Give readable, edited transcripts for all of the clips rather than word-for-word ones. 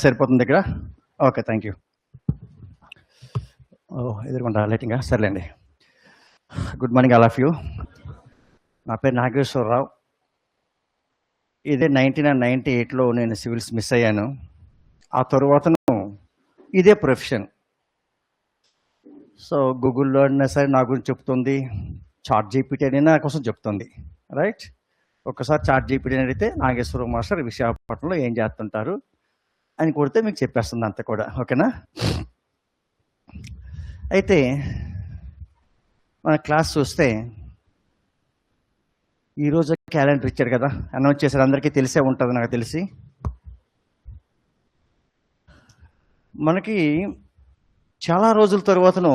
సరిపోతుంది దగ్గర. Okay, thank you. ఎదురుకుంటా లైటింగా, సర్లేండి. Good morning all of you. నా పేరు నాగేశ్వరరావు. ఇదే 1998లో నేను సివిల్స్ మిస్ అయ్యాను. ఆ తరువాతను ఇదే ప్రొఫెషన్. సో గూగుల్లో అయినా సరే నా గురించి చెప్తుంది, చాట్ జీపీటీ అయినా నా కోసం చెప్తుంది, రైట్? ఒక్కసారి చాట్ జీపీటీ అడిగితే నాగేశ్వరరావు మాస్టర్ విశాఖపట్నంలో ఏం చేస్తుంటారు అని కొడితే మీకు చెప్పేస్తుంది అంతా కూడా. ఓకేనా? అయితే మన క్లాస్ చూస్తే ఈరోజు క్యాలెండర్ ఇచ్చాడు కదా, అనౌన్స్ చేశారు, అందరికీ తెలిసే ఉంటుంది నాకు తెలిసి. మనకి చాలా రోజుల తర్వాతను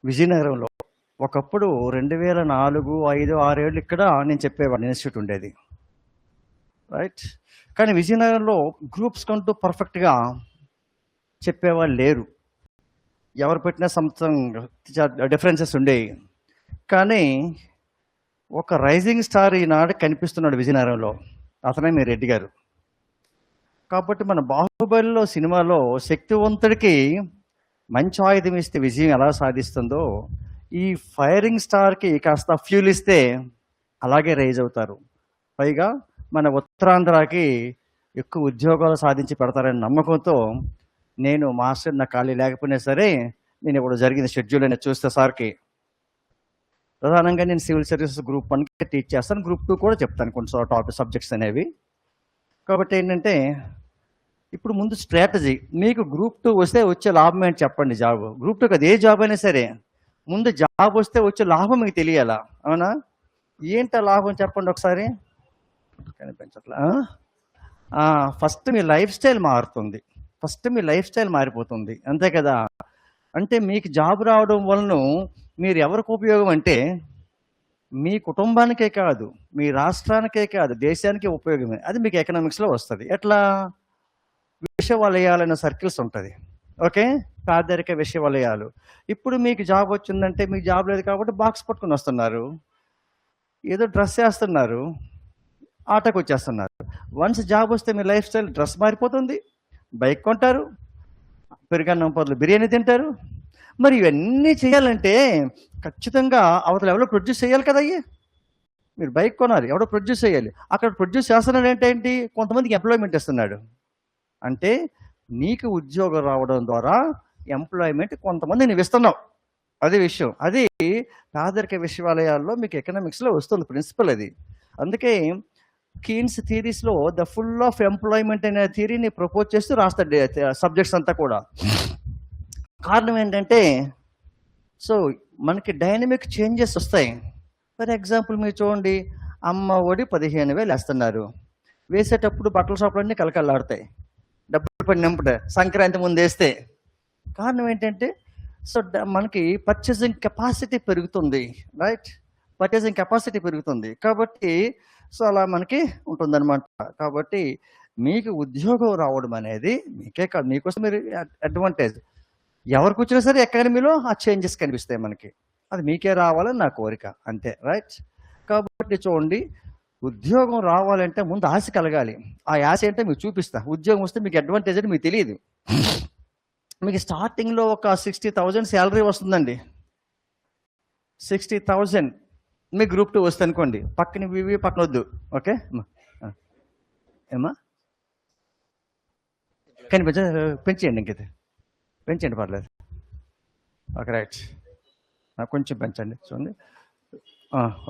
విజయనగరంలో ఒకప్పుడు 2004, 5, 6 ఏళ్ళు ఇక్కడ నేను చెప్పేవాడిని, ఇన్స్టిట్యూట్ ఉండేది, రైట్? కానీ విజయనగరంలో గ్రూప్స్ కంటూ పర్ఫెక్ట్గా చెప్పేవాళ్ళు లేరు. ఎవరు పెట్టినా సంథింగ్ డిఫరెన్సెస్ ఉండేవి. కానీ ఒక రైజింగ్ స్టార్ ఈనాడు కనిపిస్తున్నాడు విజయనగరంలో, అతనే మీ రెడ్డి గారు. కాబట్టి మన బాహుబలిలో సినిమాలో శక్తివంతుడికి మంచి ఆయుధం ఇస్తే విజయం ఎలా సాధిస్తుందో, ఈ ఫైరింగ్ స్టార్కి కాస్త ఫ్యూల్ ఇస్తే అలాగే రైజ్ అవుతారు. పైగా మన ఉత్తరాంధ్రకి ఎక్కువ ఉద్యోగాలు సాధించి పెడతారనే నమ్మకంతో నేను మాస్టర్ నా ఖాళీ లేకపోయినా సరే నేను ఇప్పుడు జరిగిన షెడ్యూల్ అనేది చూస్తే సార్కి ప్రధానంగా నేను సివిల్ సర్వీసెస్ గ్రూప్ 1కి టీచ్ చేస్తాను, గ్రూప్ 2 కూడా చెప్తాను కొన్ని టాపిక్ సబ్జెక్ట్స్ అనేవి. కాబట్టి ఏంటంటే ఇప్పుడు ముందు స్ట్రాటజీ, మీకు గ్రూప్ 2 వస్తే వచ్చే లాభం ఏంటి చెప్పండి. జాబ్ గ్రూప్ 2 కదా, ఏ జాబ్ అయినా సరే ముందు జాబ్ వస్తే వచ్చే లాభం మీకు తెలియాలా? అవునా? ఏంట లాభం చెప్పండి ఒకసారి. కనిపించట్లా? ఫస్ట్ మీ లైఫ్ స్టైల్ మారుతుంది, ఫస్ట్ మీ లైఫ్ స్టైల్ మారిపోతుంది, అంతే కదా? అంటే మీకు జాబ్ రావడం వలన మీరు ఎవరికి ఉపయోగం అంటే మీ కుటుంబానికే కాదు, మీ రాష్ట్రానికే కాదు, దేశానికి ఉపయోగమే. అది మీకు ఎకనామిక్స్లో వస్తుంది. ఎట్లా? విషవలయాలైన సర్కిల్స్ ఉంటుంది, ఓకే? పేదరిక విషవలయాలు. ఇప్పుడు మీకు జాబ్ వచ్చిందంటే మీకు జాబ్ లేదు కాబట్టి బాక్స్ పట్టుకుని వస్తున్నారు, ఏదో డ్రెస్ వేస్తున్నారు, ఆటోకి వచ్చేస్తున్నారు. వన్స్ జాబ్ వస్తే మీ లైఫ్ స్టైల్ డ్రెస్ మారిపోతుంది, బైక్ కొంటారు, పెరుగన్నం పొదలు బిర్యానీ తింటారు. మరి ఇవన్నీ చేయాలంటే ఖచ్చితంగా అవతల ఎవరో ప్రొడ్యూస్ చేయాలి కదా. అయ్యే మీరు బైక్ కొనాలి, ఎవడో ప్రొడ్యూస్ చేయాలి. అక్కడ ప్రొడ్యూస్ చేస్తున్నాడు ఏంటి? కొంతమందికి ఎంప్లాయ్మెంట్ ఇస్తున్నాడు. అంటే నీకు ఉద్యోగం రావడం ద్వారా ఎంప్లాయ్మెంట్ కొంతమంది నువ్వు ఇస్తున్నావు, అదే విషయం. అది పేదరిక విశ్వవిద్యాలయాల్లో మీకు ఎకనామిక్స్లో వస్తుంది ప్రిన్సిపల్ అది. అందుకే కీన్స్ థియరీస్లో ద ఫుల్ ఆఫ్ ఎంప్లాయ్మెంట్ అనే థియరీని ప్రపోజ్ చేస్తూ రాస్తాడు సబ్జెక్ట్స్ అంతా కూడా. కారణం ఏంటంటే సో మనకి డైనమిక్ చేంజెస్ వస్తాయి. ఫర్ ఎగ్జాంపుల్ మీరు చూడండి, అమ్మ ఒడి 15,000 వేస్తున్నారు, వేసేటప్పుడు బట్టల షాపులన్నీ కలకల్లాడతాయి, డబ్బులు పడినప్పుడు సంక్రాంతి ముందు వేస్తే. కారణం ఏంటంటే సో మనకి పర్చేసింగ్ కెపాసిటీ పెరుగుతుంది, రైట్? పర్చేసింగ్ కెపాసిటీ పెరుగుతుంది కాబట్టి సో అలా మనకి ఉంటుందన్నమాట. కాబట్టి మీకు ఉద్యోగం రావడం అనేది మీకే కాదు, మీకోసం మీరు అడ్వాంటేజ్. ఎవరికి వచ్చినా సరే ఎకానమీలో ఆ చేంజెస్ కనిపిస్తాయి మనకి, అది మీకే రావాలని నా కోరిక, అంతే, రైట్? కాబట్టి చూడండి, ఉద్యోగం రావాలంటే ముందు ఆశ కలగాలి. ఆ ఆశ ఏంటో మీకు చూపిస్తా. ఉద్యోగం వస్తే మీకు అడ్వాంటేజ్ అని మీకు తెలియదు. మీకు స్టార్టింగ్లో ఒక 60,000 శాలరీ వస్తుందండి. 60,000 మీ గ్రూప్ 2 వస్తుంది అనుకోండి, పక్కన ఇవి పక్కన వద్దు, ఓకే? ఏమా కానీ పెంచేయండి, ఇంకైతే పెంచండి, పర్లేదు, ఓకే, రైట్. కొంచెం పెంచండి, చూడండి,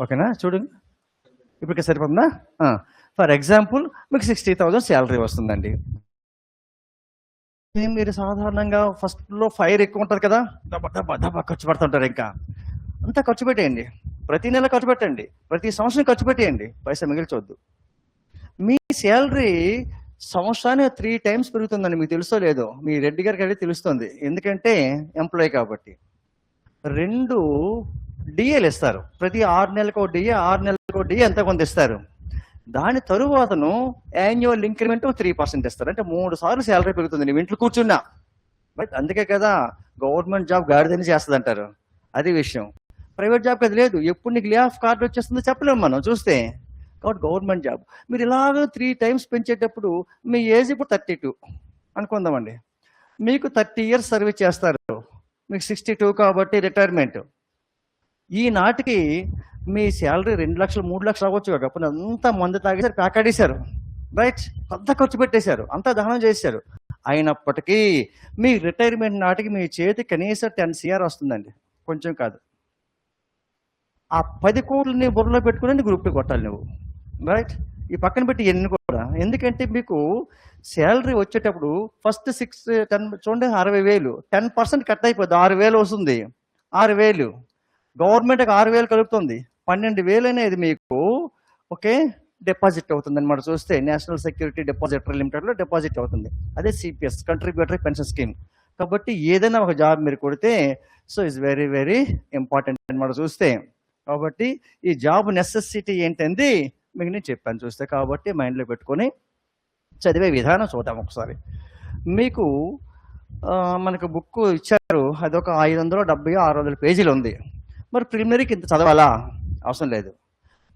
ఓకేనా? చూడండి, ఇప్పటికే సరిపోతుందా? ఫర్ ఎగ్జాంపుల్ మీకు 60,000 శాలరీ వస్తుందండి. మీరు సాధారణంగా ఫస్ట్లో ఫైర్ ఎక్కువ ఉంటుంది కదా, దబ్బా ఖర్చు పెడుతుంటారు. ఇంకా అంతా ఖర్చు పెట్టేయండి, ప్రతి నెల ఖర్చు పెట్టండి, ప్రతి సంవత్సరం ఖర్చు పెట్టేయండి, పైసా మిగిల్చొద్దు. మీ శాలరీ సంవత్సరానికి 3 times పెరుగుతుందండి. మీకు తెలుసో లేదో, మీ రెడ్డి గారికి అయితే తెలుస్తుంది, ఎందుకంటే ఎంప్లాయీ కాబట్టి. 2 డిఏలు ఇస్తారు, ప్రతి 6 నెలలకు డిఏ, 6 నెలలకు డిఏ ఎంత కొంత ఇస్తారు. దాని తరువాతను యాన్యువల్ ఇంక్రిమెంట్ 3% ఇస్తారు. అంటే 3 సార్లు శాలరీ పెరుగుతుంది నువ్వు ఇంట్లో కూర్చున్నా. బట్ అందుకే కదా గవర్నమెంట్ జాబ్ గాడిదని చేస్తుంది అంటారు, అది విషయం. ప్రైవేట్ జాబ్కి అది లేదు. ఎప్పుడు నీకు లే ఆఫ్ కార్డు వచ్చేస్తుందో చెప్పలేము మనం చూస్తే. కాబట్టి గవర్నమెంట్ జాబ్. మీరు ఇలాగ 3 టైమ్స్ పెంచేటప్పుడు మీ ఏజ్ ఇప్పుడు 32 అనుకుందామండి. మీకు 30 ఇయర్స్ సర్వీస్ చేస్తారు. మీకు 62 కాబట్టి రిటైర్మెంట్. ఈనాటికి మీ శాలరీ 2 లక్షలు 3 లక్షలు అవ్వచ్చు. అప్పుడు అంతా మందు తాగేసారు, ప్యాకాడేశారు, రైట్? అంతా ఖర్చు పెట్టేశారు, అంతా దహనం చేశారు. అయినప్పటికీ మీ రిటైర్మెంట్ నాటికి మీ చేతి కనీసం 10 CR వస్తుందండి, కొంచెం కాదు. ఆ 10 కోట్లని బుర్రలో పెట్టుకుని గ్రూప్కి కొట్టాలి నువ్వు, రైట్? ఈ పక్కన పెట్టి ఎన్ని కూడా. ఎందుకంటే మీకు శాలరీ వచ్చేటప్పుడు ఫస్ట్ 10 చూడండి, 60,000, 10% కట్ అయిపోద్ది, 6,000 వస్తుంది. 6,000 గవర్నమెంట్కి 6,000 కలుపుతుంది. 12,000 అనేది మీకు ఓకే డిపాజిట్ అవుతుంది అనమాట. చూస్తే నేషనల్ సెక్యూరిటీ డిపాజిటరీ లిమిటెడ్లో డిపాజిట్ అవుతుంది. అదే CPS, కంట్రిబ్యూటరీ పెన్షన్ స్కీమ్. కాబట్టి ఏదైనా ఒక జాబ్ మీరు కొడితే so it's very very important అనమాట చూస్తే. కాబట్టి ఈ జాబ్ నెసెసిటీ ఏంటంది మీకు నేను చెప్పాను చూస్తే. కాబట్టి మైండ్లో పెట్టుకొని చదివే విధానం చూద్దాం ఒకసారి. మీకు మనకు బుక్ ఇచ్చారు, అదొక 570 600 పేజీలు ఉంది. మరి ప్రిలిమినరీకి ఇంత చదవాలా? అవసరం లేదు.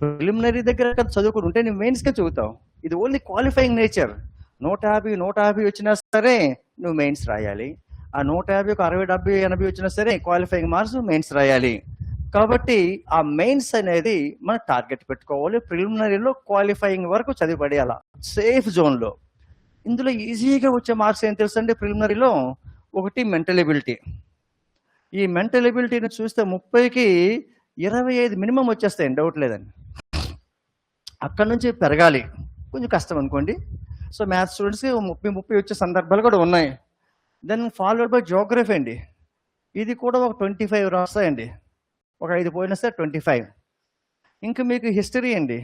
ప్రిలిమినరీ దగ్గర చదువుకుని ఉంటే నువ్వు మెయిన్స్గా చదువుతావు. ఇది ఓన్లీ క్వాలిఫైయింగ్ నేచర్. 150 వచ్చినా సరే నువ్వు మెయిన్స్ రాయాలి. ఆ 150కు 60 70 80 వచ్చినా సరే క్వాలిఫైయింగ్ మార్క్స్ మెయిన్స్ రాయాలి. కాబట్టి ఆ మెయిన్స్ అనేది మనం టార్గెట్ పెట్టుకోవాలి. ప్రిలిమినరీలో క్వాలిఫైయింగ్ వరకు చదివి పడేయాల సేఫ్ జోన్లో. ఇందులో ఈజీగా వచ్చే మార్క్స్ ఏం తెలుసు అండి ప్రిలిమినరీలో? ఒకటి మెంటల్ ఎబిలిటీ. ఈ మెంటల్ ఎబిలిటీని చూస్తే 30కి 25 మినిమం వచ్చేస్తాయండి, డౌట్ లేదండి. అక్కడ నుంచి పెరగాలి, కొంచెం కష్టం అనుకోండి. సో మ్యాథ్స్ స్టూడెంట్స్కి 30 వచ్చే సందర్భాలు కూడా ఉన్నాయి. దెన్ ఫాలోడ్ బై జియోగ్రఫీ అండి. ఇది కూడా ఒక 25 రాస్తాయండి. ఒక 5 పోయినా సరే 25. ఇంకా మీకు హిస్టరీ అండి.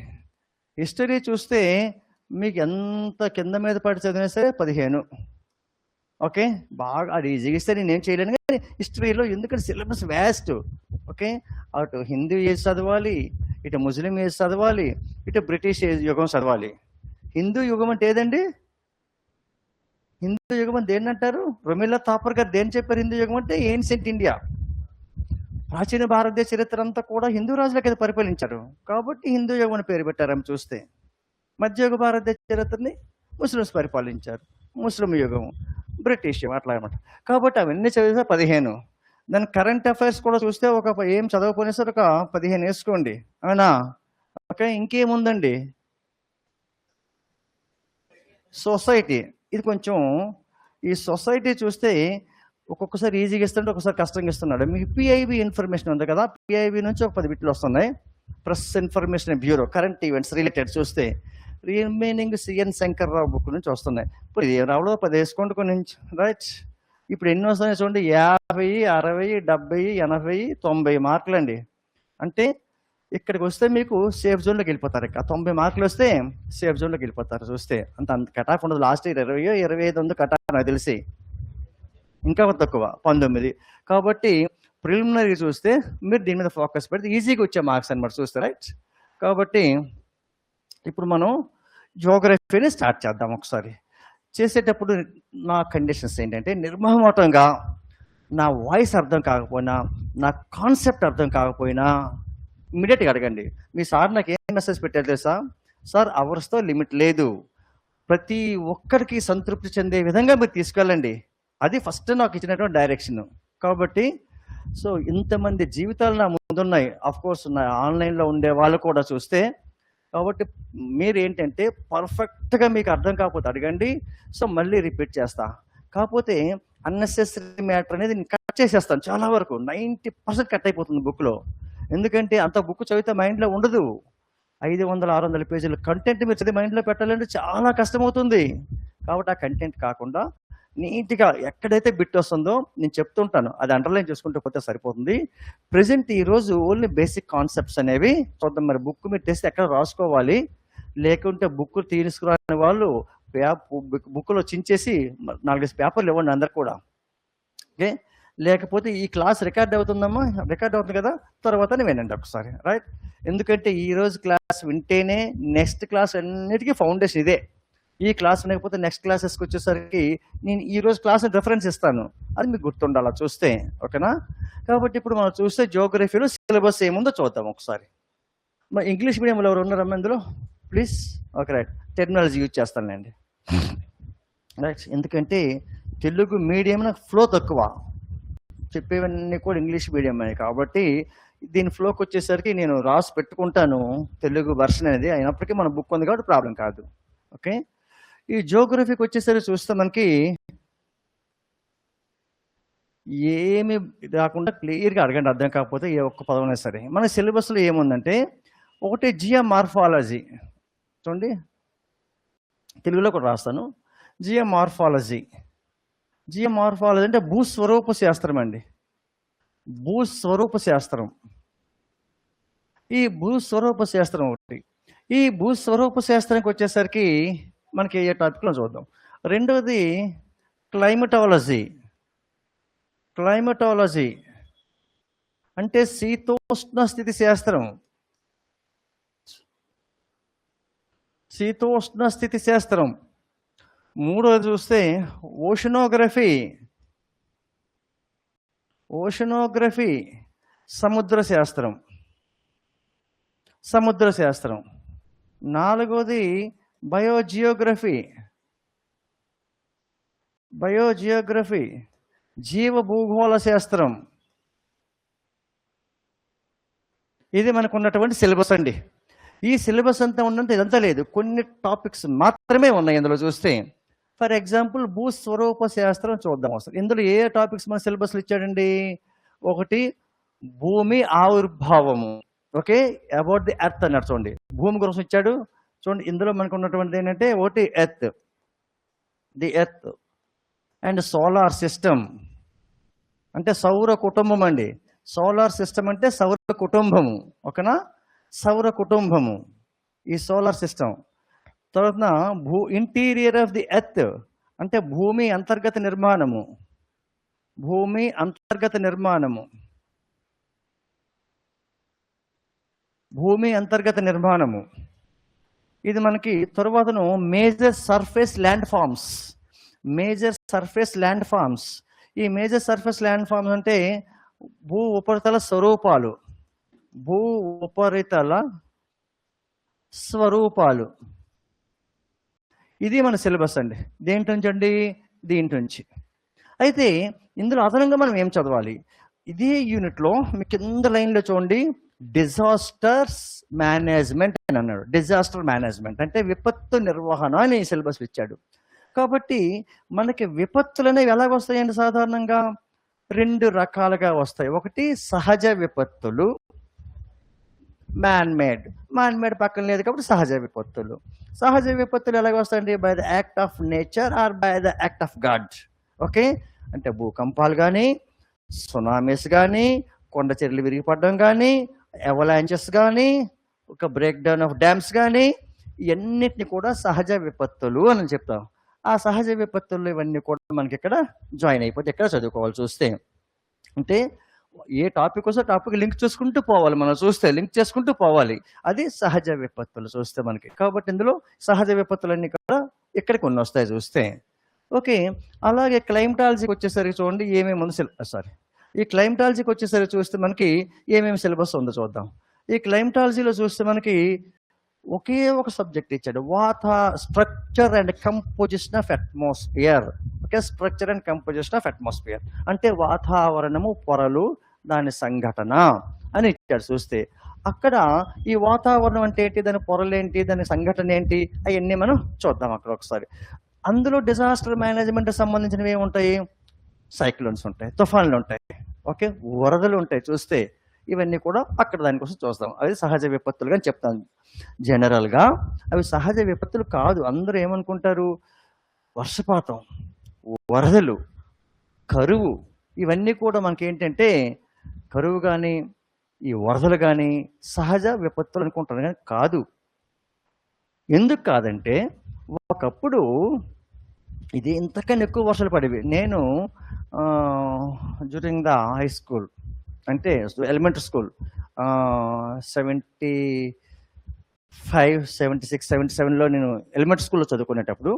హిస్టరీ చూస్తే మీకు ఎంత కింద మీద పడి చదివినా సరే 15. ఓకే, బాగా అది ఈజీగా ఇస్తే నేనేం చేయలేను. కానీ హిస్టరీలో ఎందుకంటే సిలబస్ వ్యాస్ట్. ఓకే, అటు హిందూ ఏజ్ చదవాలి, ఇటు ముస్లిం ఏజ్ చదవాలి, ఇటు బ్రిటిష్ ఏజ్ యుగం చదవాలి. హిందూ యుగం అంటే ఏదండి? హిందూ యుగం అంటే దేన్నంటారు? రొమిలా థాపర్ గారు దేని చెప్పారు? హిందూ యుగం అంటే ఏన్షియంట్ ఇండియా. ప్రాచీన భారతదేశ చరిత్ర అంతా కూడా హిందూ రాజులకి అది పరిపాలించారు. కాబట్టి హిందూ యుగం అని పేరు పెట్టారు. ఆమె చూస్తే మధ్యయుగ భారతదేశ చరిత్రని ముస్లిమ్స్ పరిపాలించారు. ముస్లిం యుగం, బ్రిటిష్ యుగం అట్లా అనమాట. కాబట్టి అవన్నీ చదివితే 15. దాని కరెంట్ అఫైర్స్ కూడా చూస్తే ఒక ఏం చదవకపోయినా సరే ఒక 15 వేసుకోండి, అవునా? ఓకే, ఇంకేముందండి? సొసైటీ. ఇది కొంచెం ఈ సొసైటీ చూస్తే ఒక్కొక్కసారి ఈజీగా ఇస్తుంటే ఒకసారి కష్టంగా ఇస్తున్నాడు. మీకు PIB ఇన్ఫర్మేషన్ ఉంది కదా, PIB నుంచి ఒక 10 బిట్లు వస్తున్నాయి. Press information bureau, current events related చూస్తే రిమైనింగ్ CN శంకర్రావు బుక్ నుంచి వస్తున్నాయి. ఇప్పుడు ఏం రావడం 10 వేసుకోండి కొన్ని, రైట్? ఇప్పుడు ఎన్ని వస్తున్నాయి చూడండి, 50 60 70 80 90 మార్కులు అండి. అంటే ఇక్కడికి వస్తే మీకు సేఫ్ జోన్లోకి వెళ్ళిపోతారు. ఇక 90 మార్కులు వస్తే సేఫ్ జోన్లోకి వెళ్ళిపోతారు. చూస్తే అంత కటాఫ్ ఉండదు. లాస్ట్ ఇయర్ 20 25 ఉంది కటాఫ్ నాకు తెలిసి, ఇంకా తక్కువ 19. కాబట్టి ప్రిలిమినరీ చూస్తే మీరు దీని మీద ఫోకస్ పెడితే ఈజీగా వచ్చే మార్క్స్ అనమాట చూస్తే, రైట్? కాబట్టి ఇప్పుడు మనం జియోగ్రఫీని స్టార్ట్ చేద్దాం ఒకసారి. చేసేటప్పుడు నా కండిషన్స్ ఏంటంటే, నిర్మోహమాటంగా నా వాయిస్ అర్థం కాకపోయినా, నా కాన్సెప్ట్ అర్థం కాకపోయినా ఇమ్మీడియట్గా అడగండి. మీ సార్ నాకు ఏం మెసేజ్ పెట్టారు తెలుసా? సార్ అవర్స్తో లిమిట్ లేదు, ప్రతి ఒక్కరికి సంతృప్తి చెందే విధంగా మీరు తీసుకెళ్ళండి. అది ఫస్ట్ నాకు ఇచ్చినటువంటి డైరెక్షన్. కాబట్టి సో ఇంతమంది జీవితాలు నా ముందున్నాయి. అఫ్కోర్స్ నా ఆన్లైన్లో ఉండే వాళ్ళు కూడా చూస్తే. కాబట్టి మీరు ఏంటంటే పర్ఫెక్ట్గా మీకు అర్థం కాకపోతే అడగండి. సో మళ్ళీ రిపీట్ చేస్తా. కాకపోతే అన్నెసెసరీ మ్యాటర్ అనేది నేను కట్ చేసేస్తాను. చాలా వరకు 90% కట్ అయిపోతుంది బుక్లో. ఎందుకంటే అంత బుక్ చదివితే మైండ్లో ఉండదు. 500 600 పేజీల కంటెంట్ మీరు చదివి మైండ్లో పెట్టాలంటే చాలా కష్టమవుతుంది. కాబట్టి ఆ కంటెంట్ కాకుండా నీట్గా ఎక్కడైతే బిట్ వస్తుందో నేను చెప్తుంటాను, అది అండర్లైన్ చేసుకుంటూ పోతే సరిపోతుంది. ప్రజెంట్ ఈరోజు ఓన్లీ బేసిక్ కాన్సెప్ట్స్ అనేవి చూద్దాం. మరి బుక్ మీరు తెస్తే ఎక్కడ రాసుకోవాలి, లేకుంటే బుక్ తీసుకురాని వాళ్ళు బుక్లో చించేసి 4 పేపర్లు ఇవ్వండి అందరు కూడా. ఓకే, లేకపోతే ఈ క్లాస్ రికార్డ్ అవుతుందమ్మా, రికార్డ్ అవుతుంది కదా, తర్వాతనే వినండి ఒకసారి, రైట్? ఎందుకంటే ఈరోజు క్లాస్ వింటేనే నెక్స్ట్ క్లాస్ అన్నిటికీ ఫౌండేషన్ ఇదే. ఈ క్లాస్ లేకపోతే నెక్స్ట్ క్లాసెస్కి వచ్చేసరికి నేను ఈరోజు క్లాస్ రెఫరెన్స్ ఇస్తాను, అది మీకు గుర్తుండాలా చూస్తే, ఓకేనా? కాబట్టి ఇప్పుడు మనం చూస్తే జియోగ్రఫీలో సిలబస్ ఏముందో చూద్దాం ఒకసారి. మరి ఇంగ్లీష్ మీడియంలో ఎవరు ఉన్నారమ్మా ఇందులో? Please. Okay, right. Terminology use చేస్తానులేండి. రైట్, ఎందుకంటే తెలుగు మీడియం నాకు ఫ్లో తక్కువ, చెప్పేవన్నీ కూడా ఇంగ్లీష్ మీడియం కాబట్టి దీని ఫ్లోకి వచ్చేసరికి నేను రాసి పెట్టుకుంటాను తెలుగు వర్షన్ అనేది, అయినప్పటికీ మన బుక్ ఉంది కాబట్టి ప్రాబ్లం కాదు. ఓకే, ఈ జియోగ్రఫీకి వచ్చేసరికి చూస్తే మనకి ఏమి రాకుండా క్లియర్గా అడగండి, అర్థం కాకపోతే ఏ ఒక్క పదమైనా సరే. మన సిలబస్లో ఏముందంటే ఒకటి జియోమార్ఫాలజీ, చూడండి తెలుగులో కూడా రాస్తాను. జియోమార్ఫాలజీ అంటే భూస్వరూప శాస్త్రం అండి, భూస్వరూప శాస్త్రం. ఈ భూస్వరూప శాస్త్రం ఒకటి. ఈ భూస్వరూప శాస్త్రానికి వచ్చేసరికి మనకి ఏ టాపిక్లో చూద్దాం. రెండవది క్లైమటాలజీ అంటే శీతోష్ణ స్థితి శాస్త్రం, శీతోష్ణ స్థితి శాస్త్రం. మూడవది చూస్తే ఓషనోగ్రఫీ సముద్ర శాస్త్రం. నాలుగవది బయోజియోగ్రఫీ జీవ భూగోళ శాస్త్రం. ఇది మనకు ఉన్నటువంటి సిలబస్ అండి. ఈ సిలబస్ అంతా ఉన్నంత ఇదంతా లేదు, కొన్ని టాపిక్స్ మాత్రమే ఉన్నాయి ఇందులో చూస్తే. ఫర్ ఎగ్జాంపుల్ భూస్వరూప శాస్త్రం చూద్దాం అసలు. ఇందులో ఏ టాపిక్స్ మన సిలబస్లో ఇచ్చాడండి? ఒకటి భూమి ఆవిర్భావము, ఓకే, అబౌట్ ది ఎర్త్ అన్నట్టు. చూడండి భూమి గురించి ఇచ్చాడు. చూడండి ఇందులో మనకు ఉన్నటువంటిది ఏంటంటే ఒకటి the earth and solar system అంటే సౌర కుటుంబం అండి. సోలార్ సిస్టమ్ అంటే సౌర కుటుంబము, ఓకేనా, సౌర కుటుంబము ఈ సోలార్ సిస్టమ్. తర్వాత ఇంటీరియర్ ఆఫ్ ది ఎర్త్ అంటే భూమి అంతర్గత నిర్మాణము. ఇది మనకి తర్వాతను మేజర్ సర్ఫేస్ ల్యాండ్ ఫామ్స్. ఈ మేజర్ సర్ఫేస్ ల్యాండ్ ఫామ్స్ అంటే భూ ఉపరితల స్వరూపాలు. ఇది మన సిలబస్ అండి. దీంట్లోంచి అయితే ఇందులో అదనంగా మనం ఏం చదవాలి? ఇదే యూనిట్లో మీ కింద లైన్లో చూడండి, డిజాస్టర్స్ మేనేజ్మెంట్ అని అన్నాడు. డిజాస్టర్ మేనేజ్మెంట్ అంటే విపత్తు నిర్వహణ అని సిలబస్ ఇచ్చాడు. కాబట్టి మనకి విపత్తులు అనేవి ఎలాగొస్తాయండి? సాధారణంగా రెండు రకాలుగా వస్తాయి. ఒకటి సహజ విపత్తులు, మ్యాన్ మేడ్ పక్కన లేదు కాబట్టి సహజ విపత్తులు ఎలాగ వస్తాయండి? By the act of nature or by the act of God. Okay, అంటే భూకంపాలు కానీ, సునామీస్ కానీ, కొండ చర్యలు విరిగిపడడం కానీ, అవలాంచెస్ కానీ, ఒక బ్రేక్ డౌన్ ఆఫ్ డ్యామ్స్ కానీ, ఇవన్నిటిని కూడా సహజ విపత్తులు అని చెప్తాం. ఆ సహజ విపత్తులు ఇవన్నీ కూడా మనకి ఇక్కడ జాయిన్ అయిపోతే ఎక్కడ చదువుకోవాలి చూస్తే. అంటే ఏ టాపిక్ వస్తే టాపిక్ లింక్ చేసుకుంటూ పోవాలి, మనం చూస్తే లింక్ చేసుకుంటూ పోవాలి. అది సహజ విపత్తులు చూస్తే మనకి. కాబట్టి ఇందులో సహజ విపత్తులన్నీ కూడా ఇక్కడికి కొన్ని వస్తాయి చూస్తే. ఓకే, అలాగే క్లైమటాలజీకి వచ్చేసరికి చూడండి ఏమేమి ఉంది ఈ క్లైమటాలజీకి వచ్చేసరికి చూస్తే మనకి ఏమేమి సిలబస్ ఉందో చూద్దాం. ఈ క్లైమటాలజీలో చూస్తే మనకి ఒకే ఒక సబ్జెక్ట్ ఇచ్చాడు, structure and composition of atmosphere. Okay, structure and composition of atmosphere అంటే వాతావరణము, పొరలు, దాని సంఘటన అని ఇచ్చాడు చూస్తే. అక్కడ ఈ వాతావరణం అంటే ఏంటి, దాని పొరలు ఏంటి, దాని సంఘటన ఏంటి, అవన్నీ మనం చూద్దాం అక్కడ ఒకసారి. అందులో డిజాస్టర్ మేనేజ్మెంట్ సంబంధించినవి ఏముంటాయి? సైక్లోన్స్ ఉంటాయి, తుఫాన్లు ఉంటాయి, ఓకే, వరదలు ఉంటాయి చూస్తే. ఇవన్నీ కూడా అక్కడ దానికోసం చూస్తాం. అవి సహజ విపత్తులుగా చెప్తాను. జనరల్గా అవి సహజ విపత్తులు కాదు. అందరూ ఏమనుకుంటారు? వర్షపాతం, వరదలు, కరువు, ఇవన్నీ కూడా మనకి ఏంటంటే కరువు కానీ ఈ వరదలు కానీ సహజ విపత్తులు అనుకుంటారు, కానీ కాదు. ఎందుకు కాదంటే ఒకప్పుడు ఇది ఇంతకన్నా ఎక్కువ వర్షాలు పడేవి. నేను డ్యూరింగ్ ద హై స్కూల్ అంటే ఎలిమెంటరీ స్కూల్ 75, 76, 77లో నేను ఎలిమెంటరీ స్కూల్లో చదువుకునేటప్పుడు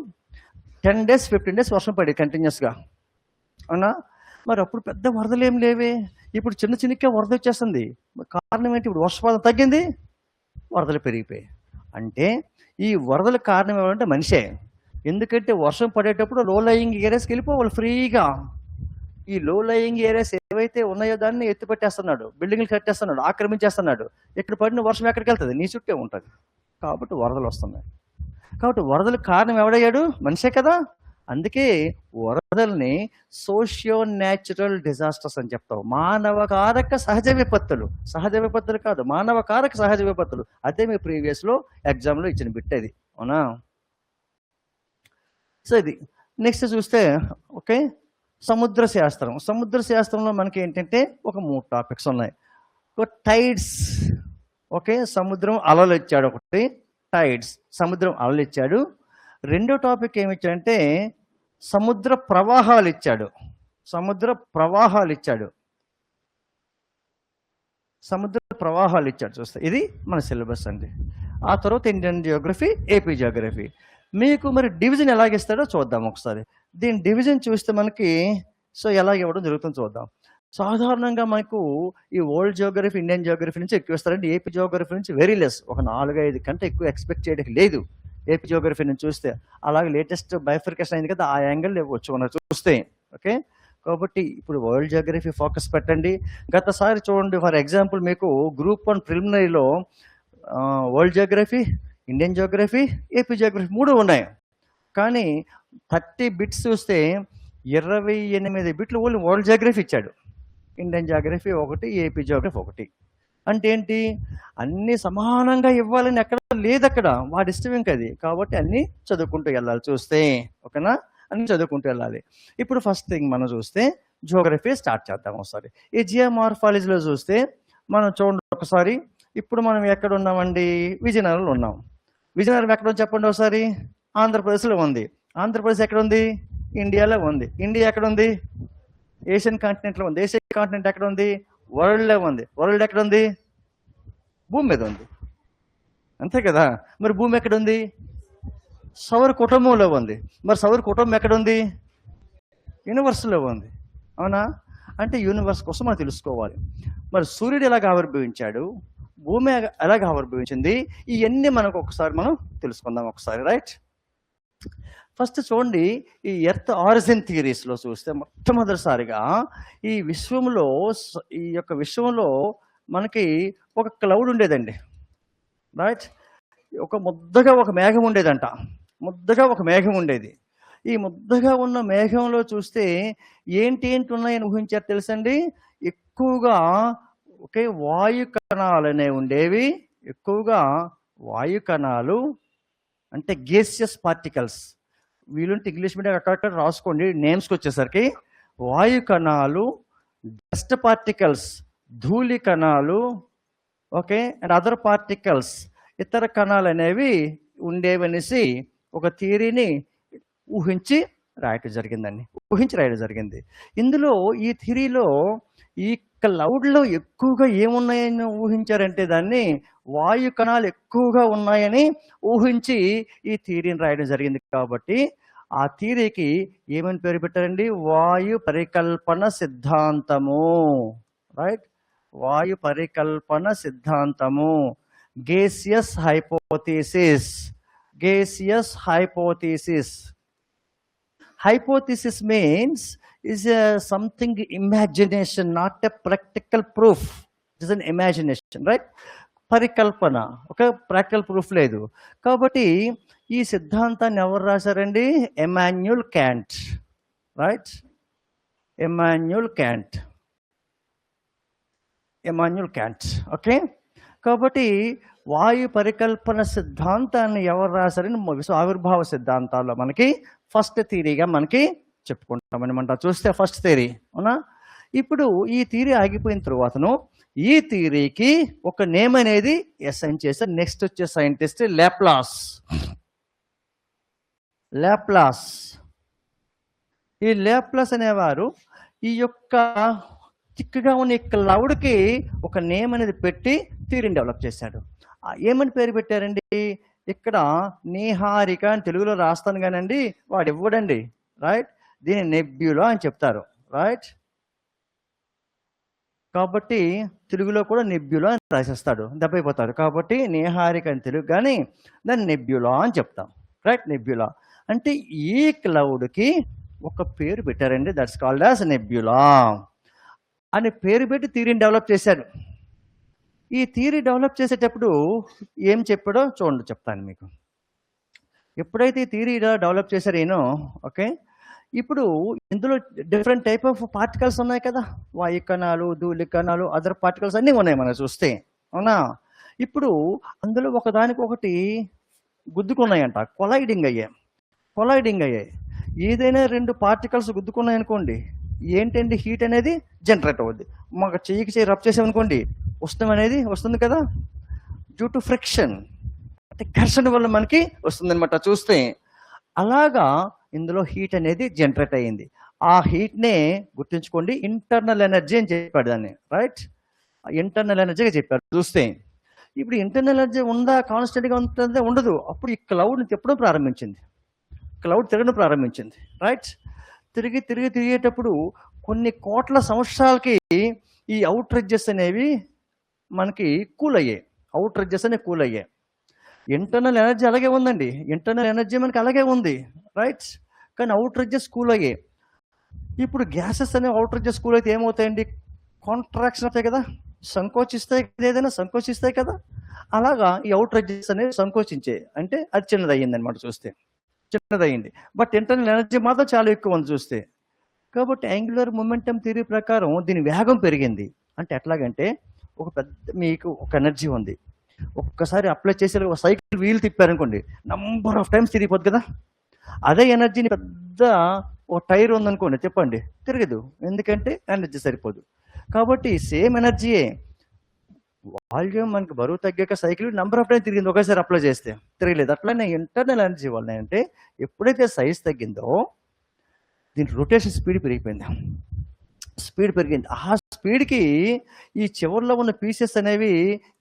10 days 15 days వర్షం పడేది కంటిన్యూస్గా, అవునా? మరి అప్పుడు పెద్ద వరదలు ఏం లేవే. ఇప్పుడు చిన్నకే వరద వచ్చేస్తుంది. కారణం ఏంటి? ఇప్పుడు వర్షపాతం తగ్గింది, వరదలు పెరిగిపోయాయి. అంటే ఈ వరదలకు కారణం ఏమంటే మనిషే. ఎందుకంటే వర్షం పడేటప్పుడు లో లయింగ్ ఏరియాస్కి వెళ్ళిపోవాలి ఫ్రీగా. ఈ లో లయింగ్ ఏరియాస్ ఏవైతే ఉన్నాయో దాన్ని ఎత్తిపెట్టేస్తున్నాడు, బిల్డింగ్లు కట్టేస్తున్నాడు, ఆక్రమించేస్తున్నాడు. ఇక్కడ పడిన వర్షం ఎక్కడికి వెళ్తుంది? నీ చుట్టే ఉంటుంది. కాబట్టి వరదలు వస్తున్నాయి. కాబట్టి వరదలకు కారణం ఎవడయ్యాడు? మనిషే కదా. అందుకే వరదల్ని సోషియో న్యాచురల్ డిజాస్టర్స్ అని చెప్తావు. మానవకారక సహజ విపత్తులు కాదు, మానవకారక సహజ విపత్తులు. అదే మీ ప్రీవియస్లో ఎగ్జామ్లో ఇచ్చిన బిట్టేది, అవునా? సో ఇది నెక్స్ట్ చూస్తే ఓకే, సముద్ర శాస్త్రంలో మనకి ఏంటంటే ఒక 3 టాపిక్స్ ఉన్నాయి. ఒక టైడ్స్, ఓకే, సముద్రం అలలు ఇచ్చాడు. ఒకటి టైడ్స్, సముద్రం అలలు ఇచ్చాడు. రెండో టాపిక్ ఏమి ఇచ్చాడంటే సముద్ర ప్రవాహాలు ఇచ్చాడు. చూస్తే ఇది మన సిలబస్ అండి. ఆ తర్వాత ఇండియన్ జియోగ్రఫీ, ఏపీ జియోగ్రఫీ. మీకు మరి డివిజన్ ఎలాగిస్తాడో చూద్దాం ఒకసారి. దీని డివిజన్ చూస్తే మనకి సో ఎలాగ ఇవ్వడం జరుగుతుందో చూద్దాం. సాధారణంగా మనకు ఈ వరల్డ్ జియోగ్రఫీ, ఇండియన్ జియోగ్రఫీ నుంచి ఎక్కువ ఇస్తారండి. ఏపీ జియోగ్రఫీ నుంచి వెరీ లెస్, ఒక 4-5 కంటే ఎక్కువ ఎక్స్పెక్ట్ చేయడానికి లేదు ఏపీ జియోగ్రఫీ నుంచి చూస్తే. అలాగే లేటెస్ట్ బైఫర్కేషన్ అయింది కదా, ఆ యాంగిల్ ఇవ్వచ్చు మనం చూస్తే. ఓకే, కాబట్టి ఇప్పుడు వరల్డ్ జియోగ్రఫీ ఫోకస్ పెట్టండి. గతసారి చూడండి, ఫర్ ఎగ్జాంపుల్ మీకు గ్రూప్ 1 ప్రిలిమినరీలో world geography, Indian geography, AP geography 3 ఉన్నాయి. కానీ 30 బిట్స్ చూస్తే 28 బిట్లు ఓన్లీ వరల్డ్ జియోగ్రఫీ ఇచ్చాడు. Indian geography 1, AP geography 1. అంటే ఏంటి? అన్నీ సమానంగా ఇవ్వాలని ఎక్కడ లేదు, అక్కడ వాడి ఇష్టం ఇంకది. కాబట్టి అన్నీ చదువుకుంటూ వెళ్ళాలి చూస్తే, ఓకేనా? అన్నీ చదువుకుంటూ వెళ్ళాలి. ఇప్పుడు ఫస్ట్ థింగ్ మనం చూస్తే జియోగ్రఫీ స్టార్ట్ చేద్దాం ఒకసారి. ఈ జియోమార్ఫాలజీలో చూస్తే మనం చూడండి ఒకసారి. ఇప్పుడు మనం ఎక్కడ ఉన్నామండి? విజయనగరంలో ఉన్నాం. విజయనగరం ఎక్కడ ఉంది చెప్పండి ఒకసారి? ఆంధ్రప్రదేశ్లో ఉంది. ఆంధ్రప్రదేశ్ ఎక్కడ ఉంది? ఇండియాలో ఉంది. ఇండియా ఎక్కడ ఉంది? ఏషియన్ కాంటినెంట్లో ఉంది. ఏషియన్ కాంటినెంట్ ఎక్కడ ఉంది? వరల్డ్లో ఉంది. వరల్డ్ ఎక్కడ ఉంది? భూమి మీద ఉంది, అంతే కదా. మరి భూమి ఎక్కడ ఉంది? సౌర కుటుంబంలో ఉంది. మరి సౌర కుటుంబం ఎక్కడ ఉంది? యూనివర్స్లో ఉంది, అవునా? అంటే యూనివర్స్ కోసం మనం తెలుసుకోవాలి. మరి సూర్యుడు ఎలాగ ఆవిర్భవించాడు, భూమి ఎలాగ ఆవిర్భవించింది, ఇవన్నీ మనకు ఒకసారి మనం తెలుసుకుందాం ఒకసారి, రైట్? ఫస్ట్ చూడండి, ఈ ఎర్త్ ఆరిజిన్ థియరీస్లో చూస్తే మొట్టమొదటిసారిగా ఈ యొక్క విశ్వంలో మనకి ఒక క్లౌడ్ ఉండేదండి, రైట్? ముద్దగా ఒక మేఘం ఉండేదంట. ఈ ముద్దగా ఉన్న మేఘంలో చూస్తే ఏంటి ఉన్నాయని ఊహించారు తెలుసండి? ఎక్కువగా ఒకే వాయు కణాలు అనేవి ఉండేవి. ఎక్కువగా వాయు కణాలు అంటే గేసియస్ పార్టికల్స్. వీలుంటే ఇంగ్లీష్ మీడియం అక్కడక్కడ రాసుకోండి నేమ్స్కి వచ్చేసరికి. వాయు కణాలు, డస్ట్ పార్టికల్స్, ధూళి కణాలు, ఓకే, అండ్ అదర్ పార్టికల్స్, ఇతర కణాలు అనేవి ఉండేవనేసి ఒక థియరీని ఊహించి రాయటం జరిగింది. ఇందులో ఈ థియరీలో ఈ క్లౌడ్లో ఎక్కువగా ఏమున్నాయని ఊహించారంటే దాన్ని వాయు కణాలు ఎక్కువగా ఉన్నాయని ఊహించి ఈ థియరీని రాయడం జరిగింది. కాబట్టి ఆ థియరీకి ఏమని పేరు పెట్టారండి? వాయు పరికల్పన సిద్ధాంతము, రైట్? వాయు పరికల్పన సిద్ధాంతము, గేసియస్ hypothesis. Hypothesis means is something imagination, not a practical proof. It is an imagination, right? పరికల్పన, ఒక ప్రాక్టికల్ ప్రూఫ్ లేదు. కాబట్టి ఈ సిద్ధాంతాన్ని ఎవరు రాశారండి? Emmanuel can't, right? Emmanuel can't, okay. కాబట్టి వాయు పరికల్పన సిద్ధాంతాన్ని ఎవరు రాశారని విశ్వ ఆవిర్భావ సిద్ధాంతాల్లో మనకి ఫస్ట్ థియరీగా మనకి చెప్పుకుంటామనమాట. చూస్తే ఫస్ట్ థియరీ, అవునా? ఇప్పుడు ఈ థియరీ ఆగిపోయిన తర్వాతను ఈ థియరీకి ఒక నేమ్ అనేది అసైన్ చేశారు. నెక్స్ట్ వచ్చే సైంటిస్ట్ లాప్లాస్. ఈ లాప్లాస్ అనేవారు ఈ యొక్క చిక్కగా ఉన్న ఈ క్లౌడ్కి ఒక నేమ్ అనేది పెట్టి థియరీని డెవలప్ చేశాడు. ఏమని పేరు పెట్టారండి? ఇక్కడ నీహారిక అని తెలుగులో రాస్తాను కానండి, వాడు ఇవ్వడండి, రైట్? దీన్ని నెబ్యులా అని చెప్తారు, రైట్? కాబట్టి తెలుగులో కూడా నెబ్యులా అని రాసేస్తాడు, దెబ్బైపోతాడు. కాబట్టి నీహారిక అని తెలుగు కానీ దాన్ని నెబ్యులా అని చెప్తాం. రైట్, నెబ్యులా అంటే ఈ క్లౌడ్కి ఒక పేరు పెట్టారండి, దట్స్ కాల్డ్ యాజ్ నెబ్యులా అని పేరు పెట్టి థియరీని డెవలప్ చేశాడు. ఈ థియరీ డెవలప్ చేసేటప్పుడు ఏం చెప్పాడో చూడండి, చెప్తాను మీకు. ఎప్పుడైతే ఈ థియరీ డెవలప్ చేశారు ఈయన, ఓకే, ఇప్పుడు ఇందులో డిఫరెంట్ టైప్ ఆఫ్ పార్టికల్స్ ఉన్నాయి కదా, వాయు కణాలు, ధూళి కణాలు, అదర్ పార్టికల్స్ అన్నీ ఉన్నాయి మనం చూస్తే, అవునా? ఇప్పుడు అందులో ఒకదానికొకటి గుద్దుకున్నాయంట, కొలైడింగ్ అయ్యాయి. ఏదైనా రెండు పార్టికల్స్ గుద్దుకున్నాయి అనుకోండి, ఏంటండి హీట్ అనేది జనరేట్ అవుద్ది. మాకు చెయ్యి రబ్ చేసామనుకోండి, ఉష్ణం అనేది వస్తుంది కదా, డ్యూ టు ఫ్రిక్షన్, అంటే ఘర్షణ వల్ల మనకి వస్తుందన్నమాట చూస్తే. అలాగా ఇందులో హీట్ అనేది జనరేట్ అయ్యింది. ఆ హీట్నే గుర్తుంచుకోండి, ఇంటర్నల్ ఎనర్జీ అని చెప్పాడు దాన్ని, రైట్? ఇంటర్నల్ ఎనర్జీగా చెప్పాడు చూస్తే. ఇప్పుడు ఇంటర్నల్ ఎనర్జీ ఉందా, కాన్స్టెంట్గా ఉంటుందా? ఉండదు. అప్పుడు ఈ క్లౌడ్ని తిప్పడం ప్రారంభించింది, క్లౌడ్ తిరగడం ప్రారంభించింది, రైట్? తిరిగేటప్పుడు కొన్ని కోట్ల సంవత్సరాలకి ఈ అవుట్ రిడ్జెస్ అనేవి మనకి కూల్ అయ్యాయి. ఇంటర్నల్ ఎనర్జీ అలాగే ఉందండి, ఇంటర్నల్ ఎనర్జీ మనకి అలాగే ఉంది, రైట్? కానీ అవుట్ రిడ్జెస్ కూల్ అయ్యాయి. ఇప్పుడు గ్యాసెస్ అనేవి అవుట్ రిడ్జెస్ కూల్ అయితే ఏమవుతాయండి? కాంట్రాక్షన్ అవుతాయి కదా, సంకోచిస్తాయి కదా. అలాగా ఈ అవుట్ రిడ్జెస్ అనేవి సంకోచించాయి, అంటే అది చిన్నదయ్యింది అనమాట చూస్తే, చిన్నదయ్యింది. బట్ ఇంటర్నల్ ఎనర్జీ మాత్రం చాలా ఎక్కువ ఉంది చూస్తే. కాబట్టి యాంగులర్ మొమెంటం థియరీ ప్రకారం దీని వేగం పెరిగింది. అంటే ఎట్లాగంటే, ఒక పెద్ద మీకు ఒక ఎనర్జీ ఉంది, ఒక్కసారి అప్లై చేసే ఒక సైకిల్ వీల్ తిప్పారనుకోండి, నంబర్ ఆఫ్ టైమ్స్ తిరిగిపోద్ది కదా. అదే ఎనర్జీని పెద్ద ఒక టైర్ ఉందనుకోండి, చెప్పండి, తిరగదు, ఎందుకంటే ఎనర్జీ సరిపోదు. కాబట్టి సేమ్ ఎనర్జీయే, వాల్యూమ్ మనకి బరువు తగ్గాక సైకిల్ నెంబర్ ఆఫ్ టైం తిరిగింది, ఒకేసారి అప్లై చేస్తే తిరగలేదు. అట్లానే ఇంటర్నల్ ఎనర్జీ వల్ల అంటే ఎప్పుడైతే సైజ్ తగ్గిందో దీని రొటేషన్ స్పీడ్ పెరిగింది. ఆ స్పీడ్కి ఈ చివరిలో ఉన్న పీసెస్ అనేవి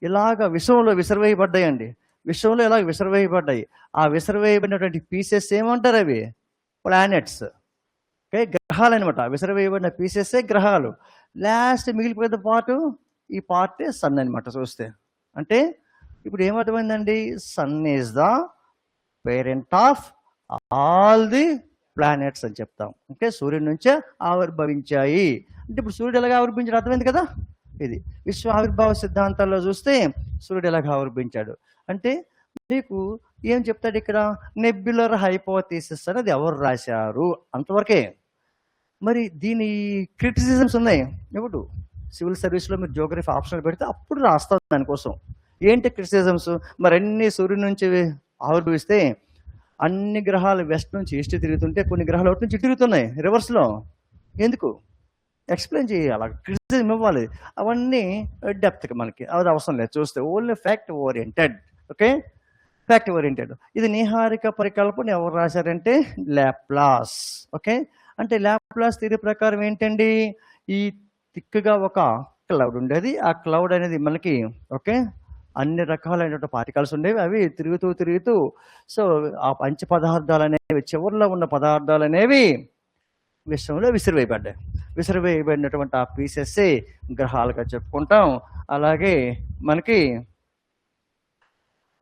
ఇలాగ విశ్వంలో విసిరివేయబడ్డాయండి. ఆ విసిరివేయబడినటువంటి పీసెస్ ఏమంటారు? అవి ప్లానెట్స్, ఓకే, గ్రహాలు అనమాట. విసిరివేయబడిన పీసెస్సే గ్రహాలు. లాస్ట్ మిగిలిపోయిన ఈ పార్టే సన్ అనమాట చూస్తే. అంటే ఇప్పుడు ఏమర్థమైందండి? Sun is the parent of all the planets అని చెప్తాం. ఓకే, సూర్యుడి నుంచే ఆవిర్భవించాయి అంటే ఇప్పుడు సూర్యుడు ఎలాగ ఆవిర్భించాడు అర్థమైంది కదా. ఇది విశ్వ ఆవిర్భావ సిద్ధాంతాల్లో చూస్తే సూర్యుడు ఎలాగ ఆవిర్భించాడు అంటే మీకు ఏం చెప్తాడు ఇక్కడ? నెబ్యులర్ హైపోథీసిస్ అనేది ఎవరు రాశారు అంతవరకే. మరి దీని క్రిటిసిజమ్స్ ఉన్నాయి. ఎప్పుడు సివిల్ సర్వీస్లో మీరు జియోగ్రఫీ ఆప్షన్లు పెడితే అప్పుడు రాస్తారు దానికోసం. ఏంటి క్రిటిసిజమ్స్? మరి అన్ని సూర్యుడి నుంచి ఆవిర్భవిస్తే అన్ని గ్రహాలు వెస్ట్ నుంచి ఈస్ట్ తిరుగుతుంటే కొన్ని గ్రహాలు ఒకటి నుంచి తిరుగుతున్నాయి రివర్స్లో. ఎందుకు? ఎక్స్ప్లెయిన్ చేయాలి, క్రిటిసిజం ఇవ్వాలి. అవన్నీ డెప్త్కి మనకి అది అవసరం లేదు చూస్తే. Only fact oriented. Okay, fact oriented. ఇది నీహారిక పరికల్పన ఎవరు రాశారంటే లాప్లాస్. ఓకే, అంటే లాప్లాస్ థియరీ ప్రకారం ఏంటండి? ఈ థిక్గా ఒక క్లౌడ్ ఉండేది. ఆ క్లౌడ్ అనేది మనకి ఓకే అన్ని రకాలైన పార్టికల్స్ ఉండేవి. అవి తిరుగుతూ సో ఆ పంచ పదార్థాలు అనేవి, చివరిలో ఉన్న పదార్థాలు అనేవి విశ్వంలో విసిరివేయబడినటువంటి ఆ పీసెస్సే గ్రహాలుగా చెప్పుకుంటాం. అలాగే మనకి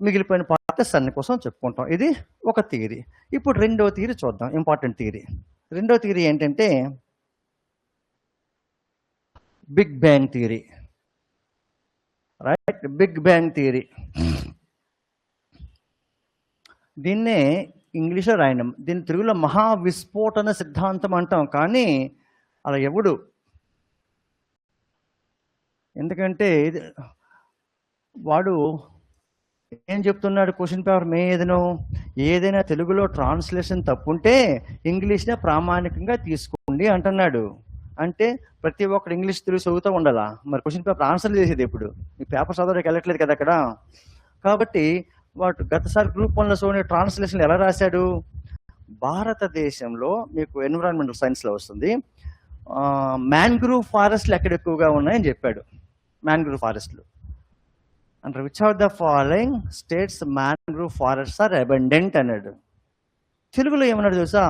మిగిలిపోయిన పార్ట్ సన్ కోసం చెప్పుకుంటాం. ఇది ఒక థియరీ. ఇప్పుడు రెండో థియరీ చూద్దాం, ఇంపార్టెంట్ థియరీ. రెండో థియరీ ఏంటంటే big bang theory. Right, big bang theory. దీన్నే ఇంగ్లీష్లో రాయడం, దీని తెలుగులో మహావిస్ఫోటన సిద్ధాంతం అంటాం. కానీ అలా ఎవడు, ఎందుకంటే వాడు ఏం చెప్తున్నాడు? క్వశ్చన్ పేపర్ ఏదైనా తెలుగులో ట్రాన్స్లేషన్ తప్పుంటే ఇంగ్లీష్నే ప్రామాణికంగా తీసుకోండి అంటున్నాడు. అంటే ప్రతి ఒక్కరు ఇంగ్లీష్ తెలుగు చదువుతూ ఉండాలా? మరి క్వశ్చన్ పేపర్ ఆన్సర్ చేసేది ఎప్పుడు? ఈ పేపర్ చదవడానికి వెళ్ళట్లేదు కదా అక్కడ. కాబట్టి వాడు గతసారి గ్రూప్ 1లో చూడండి ట్రాన్స్లేషన్ ఎలా రాశాడు? భారతదేశంలో మీకు ఎన్విరాన్మెంటల్ సైన్స్లో వస్తుంది, మ్యాంగ్రూవ్ ఫారెస్ట్లు ఎక్కడ ఎక్కువగా ఉన్నాయని చెప్పాడు. మ్యాంగ్రూవ్ ఫారెస్ట్లు అంటే which of the following states mangrove forests are abundant అన్నాడు. తెలుగులో ఏమన్నాడు తెలుసా?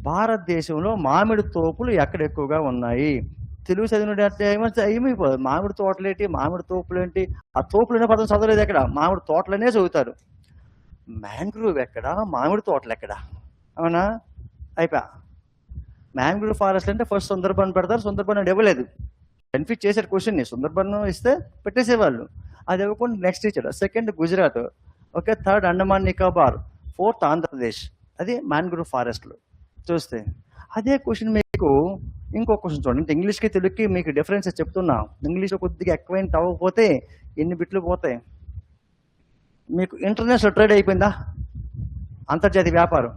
భారతదేశంలో మామిడి తోపులు ఎక్కడ ఎక్కువగా ఉన్నాయి. తెలుగు చదివిన ఏమైపోదు. మామిడి తోటలేంటి, మామిడి తోపులేంటి, ఆ తోపులు అనే పదం చదవలేదు ఎక్కడ, మామిడి తోటలనే చదువుతారు. మ్యాంగ్రూవ్ ఎక్కడ, మామిడి తోటలు ఎక్కడ? అవునా? అయిపోయా. మ్యాంగ్రూవ్ ఫారెస్ట్ అంటే ఫస్ట్ సుందర్బన్ పెడతారు, సుందర్బన్ అంటే ఇవ్వలేదు. కన్ఫ్యూజ్ చేశారు క్వశ్చన్ని. సుందర్బన్ ఇస్తే పెట్టేసేవాళ్ళు, అది ఇవ్వకుండా నెక్స్ట్ ఇచ్చాడు. Second Gujarat, okay, third Andaman Nicobar, fourth Andhra Pradesh. అది మ్యాంగ్రూవ్ ఫారెస్ట్లు చూస్తే. అదే క్వశ్చన్ మీకు ఇంకో క్వశ్చన్ చూడండి. ఇంగ్లీష్కి తెలుగుకి మీకు డిఫరెన్సెస్ చెప్తున్నా. ఇంగ్లీష్లో కొద్దిగా ఎక్కువైన అవ్వకపోతే ఎన్ని బిట్లు పోతాయి. మీకు ఇంటర్నేషనల్ ట్రేడ్ అయిపోయిందా? అంతర్జాతీయ వ్యాపారం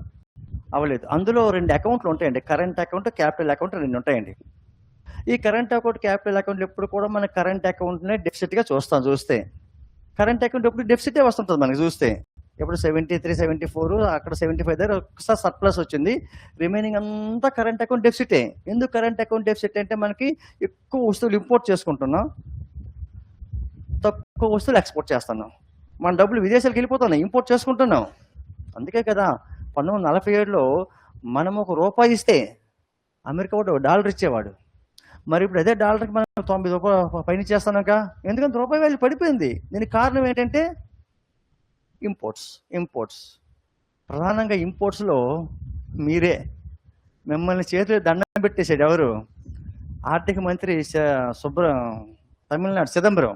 అవ్వలేదు. అందులో 2 అకౌంట్లు ఉంటాయండి, కరెంట్ అకౌంట్, క్యాపిటల్ అకౌంట్ 2 ఉంటాయండి. ఈ కరెంట్ అకౌంట్, క్యాపిటల్ అకౌంట్ ఎప్పుడు కూడా మన కరెంట్ అకౌంట్నే డెఫిసిట్గా చూస్తే. కరెంట్ అకౌంట్ ఎప్పుడు డెఫిసిటే వస్తుంటుంది మనకి చూస్తే. ఎప్పుడు 73, 74, అక్కడ 75 దగ్గర ఒకసారి సర్ప్లస్ వచ్చింది, రిమైనింగ్ అంతా కరెంట్ అకౌంట్ డెఫిసిటే. ఎందుకు కరెంట్ అకౌంట్ డెఫిసిట్ అంటే మనకి ఎక్కువ వస్తువులు ఇంపోర్ట్ చేసుకుంటున్నాం, తక్కువ వస్తువులు ఎక్స్పోర్ట్ చేస్తున్నాం. మన డబ్బులు విదేశాలకు వెళ్ళిపోతున్నాయి, ఇంపోర్ట్ చేసుకుంటున్నాం. అందుకే కదా 1947లో మనం ₹1 ఇస్తే అమెరికా వాడు $1 ఇచ్చేవాడు. మరి ఇప్పుడు అదే డాలర్కి మనం ₹90 పైన చేస్తున్నాక, ఎందుకంటే రూపాయి వాల్యూ పడిపోయింది. దీనికి కారణం ఏంటంటే ఇంపోర్ట్స్. ప్రధానంగా ఇంపోర్ట్స్లో మీరే, మిమ్మల్ని చేతులు దండం పెట్టేశాడు ఎవరు? ఆర్థిక మంత్రి తమిళనాడు చిదంబరం.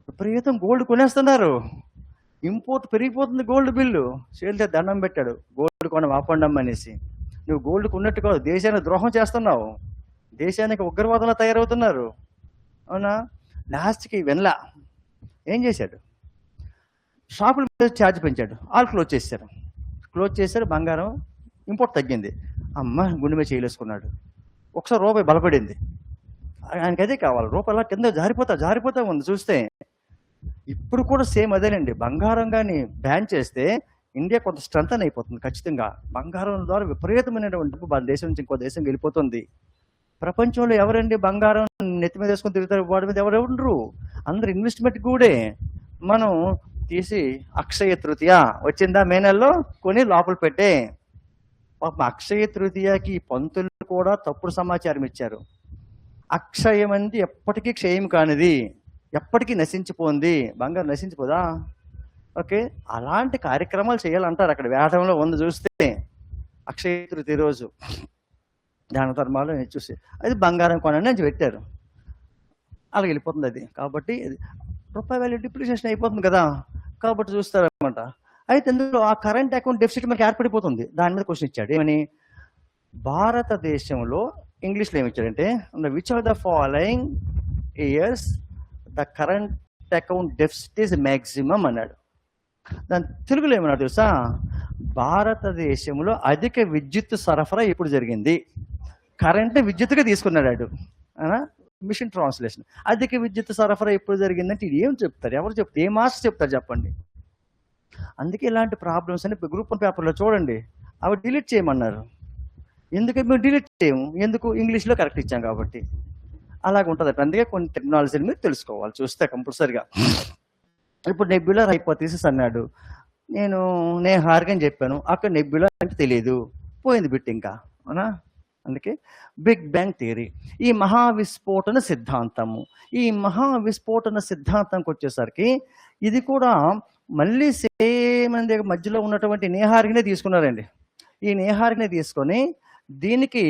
విపరీతం గోల్డ్ కొనేస్తున్నారు, ఇంపోర్ట్ పెరిగిపోతుంది, గోల్డ్ బిల్లు. చేతులతో దండం పెట్టాడు, గోల్డ్ కొన ఆపండం అనేసి. నువ్వు గోల్డ్ కొన్నట్టు కాదు, దేశానికి ద్రోహం చేస్తున్నావు, దేశానికి ఉగ్రవాదంలో తయారవుతున్నారు. అవునా? లాస్ట్కి వెనలా ఏం చేశాడు? షాపుల మీద ఛార్జ్ పెంచాడు, వాళ్ళు క్లోజ్ చేశారు. బంగారం ఇంపోర్ట్ తగ్గింది. అమ్మ గుండె మీద చేయలేసుకున్నాడు. ఒకసారి రూపాయి బలపడింది, ఆయనకి అదే కావాలి. రూపాయి అలా కింద జారిపోతా ఉంది చూస్తే. ఇప్పుడు కూడా సేమ్ అదేనండి. బంగారం కానీ బ్యాన్ చేస్తే ఇండియా కొంత స్ట్రెంథన్ అయిపోతుంది ఖచ్చితంగా. బంగారం ద్వారా విపరీతమైనటువంటి డబ్బు మన దేశం నుంచి ఇంకో దేశం వెళ్ళిపోతుంది. ప్రపంచంలో ఎవరండి బంగారం నెత్తి మీద వేసుకొని తిరుగుతారు? వాడి మీద ఎవరెవరు? అందరు ఇన్వెస్ట్మెంట్ కూడే. మనం తీసి అక్షయ తృతీయ వచ్చిందా మే నెలలో కొని లోపల పెట్టే. అక్షయ తృతీయకి పంతులు కూడా తప్పుడు సమాచారం ఇచ్చారు. అక్షయం అంటే ఎప్పటికీ క్షయం కానిది, ఎప్పటికీ నశించిపోయింది. బంగారం నశించిపోదా? ఓకే, అలాంటి కార్యక్రమాలు చేయాలంటారు అక్కడ వేదంలో ఉంది చూస్తే. అక్షయ తృతీయ రోజు దాన ధర్మాలు చూసి అది బంగారం కొనండి అని పెట్టారు. అలా వెళ్ళిపోతుంది అది. కాబట్టి రూపాయి వాల్యూ డిప్రిసియేషన్ అయిపోతుంది కదా, కాబట్టి చూస్తారనమాట. అయితే ఇందులో ఆ కరెంట్ అకౌంట్ డెఫిసిట్ మనకి ఏర్పడిపోతుంది. దాని మీద క్వశ్చన్ ఇచ్చాడు. ఏమని? భారతదేశంలో ఇంగ్లీష్లో ఏమి ఇచ్చాడంటే, which are the following years the current account deficit is maximum అన్నాడు. దాని తెలుగులో ఏమన్నాడు తెలుసా? భారతదేశంలో అధిక విద్యుత్ సరఫరా ఎప్పుడు జరిగింది? కరెంట్ విద్యుత్తుగా తీసుకున్నాడు. Mission translation. అధిక విద్యుత్ సరఫరా ఎప్పుడు జరిగిందంటే ఇది ఏం చెప్తారు? ఎవరు చెప్తారు? ఏ మాస్టర్ చెప్తారు చెప్పండి? అందుకే ఇలాంటి ప్రాబ్లమ్స్ అని గ్రూప్ 1 పేపర్లో చూడండి. అవి డిలీట్ చేయమన్నారు. ఎందుకంటే మేము డిలీట్ చేయము, ఎందుకు? ఇంగ్లీష్లో కరెక్ట్ ఇచ్చాం కాబట్టి. అలాగ ఉంటుంది. అందుకే కొన్ని టెక్నాలజీని మీరు తెలుసుకోవాలి చూస్తే కంపల్సరిగా. ఇప్పుడు నెబ్యులర్ హైపోథిసిస్ అన్నాడు, నేను హార్గన్ చెప్పాను, అక్కడ నెబ్యులర్ అంటే తెలియదు, పోయింది బిట్ ఇంకా. అవునా? అందుకే బిగ్ బ్యాంగ్ థియరీ, ఈ మహావిస్ఫోటన సిద్ధాంతము. ఈ మహావిస్ఫోటన సిద్ధాంతంకి వచ్చేసరికి ఇది కూడా మళ్ళీ సేమ్ మధ్యలో ఉన్నటువంటి నేహార్గినే తీసుకున్నారండి. ఈ నేహార్గినే తీసుకొని దీనికి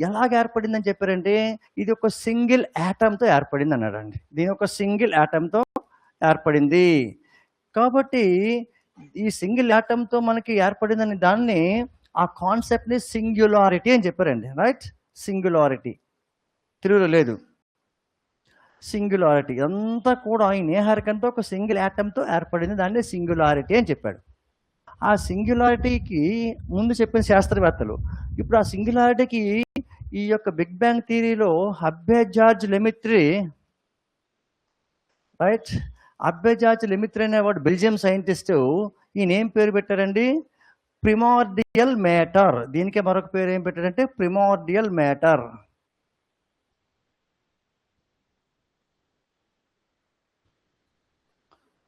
ఎలాగ ఏర్పడిందని చెప్పారంటే, ఇది ఒక సింగిల్ యాటమ్తో ఏర్పడింది అన్నాడండి. దీని ఒక సింగిల్ యాటమ్తో ఏర్పడింది. కాబట్టి ఈ సింగిల్ యాటమ్తో మనకి ఏర్పడిందని దాన్ని, ఆ కాన్సెప్ట్ని సింగ్యులారిటీ అని చెప్పారండి. రైట్? సింగ్యులారిటీ తెలుగులో లేదు. సింగ్యులారిటీ అంతా కూడా ఈ నేహారికంతో ఒక సింగిల్ యాటమ్తో ఏర్పడింది, దాన్ని సింగ్యులారిటీ అని చెప్పాడు. ఆ సింగ్యులారిటీకి ముందు చెప్పిన శాస్త్రవేత్తలు. ఇప్పుడు ఆ సింగ్యులారిటీకి ఈ యొక్క బిగ్ బ్యాంగ్ థియరీలో అబ్బే జార్జ్ లెమిత్రీ, రైట్, అబ్బే జార్జ్ లెమిత్రీ అనేవాడు బెల్జియం సైంటిస్టు. ఈయన ఏం పేరు పెట్టారండి? Primordial matter. దీనికే మరొక పేరు ఏం పెట్టారంటే ప్రిమార్డియల్ మ్యాటర్.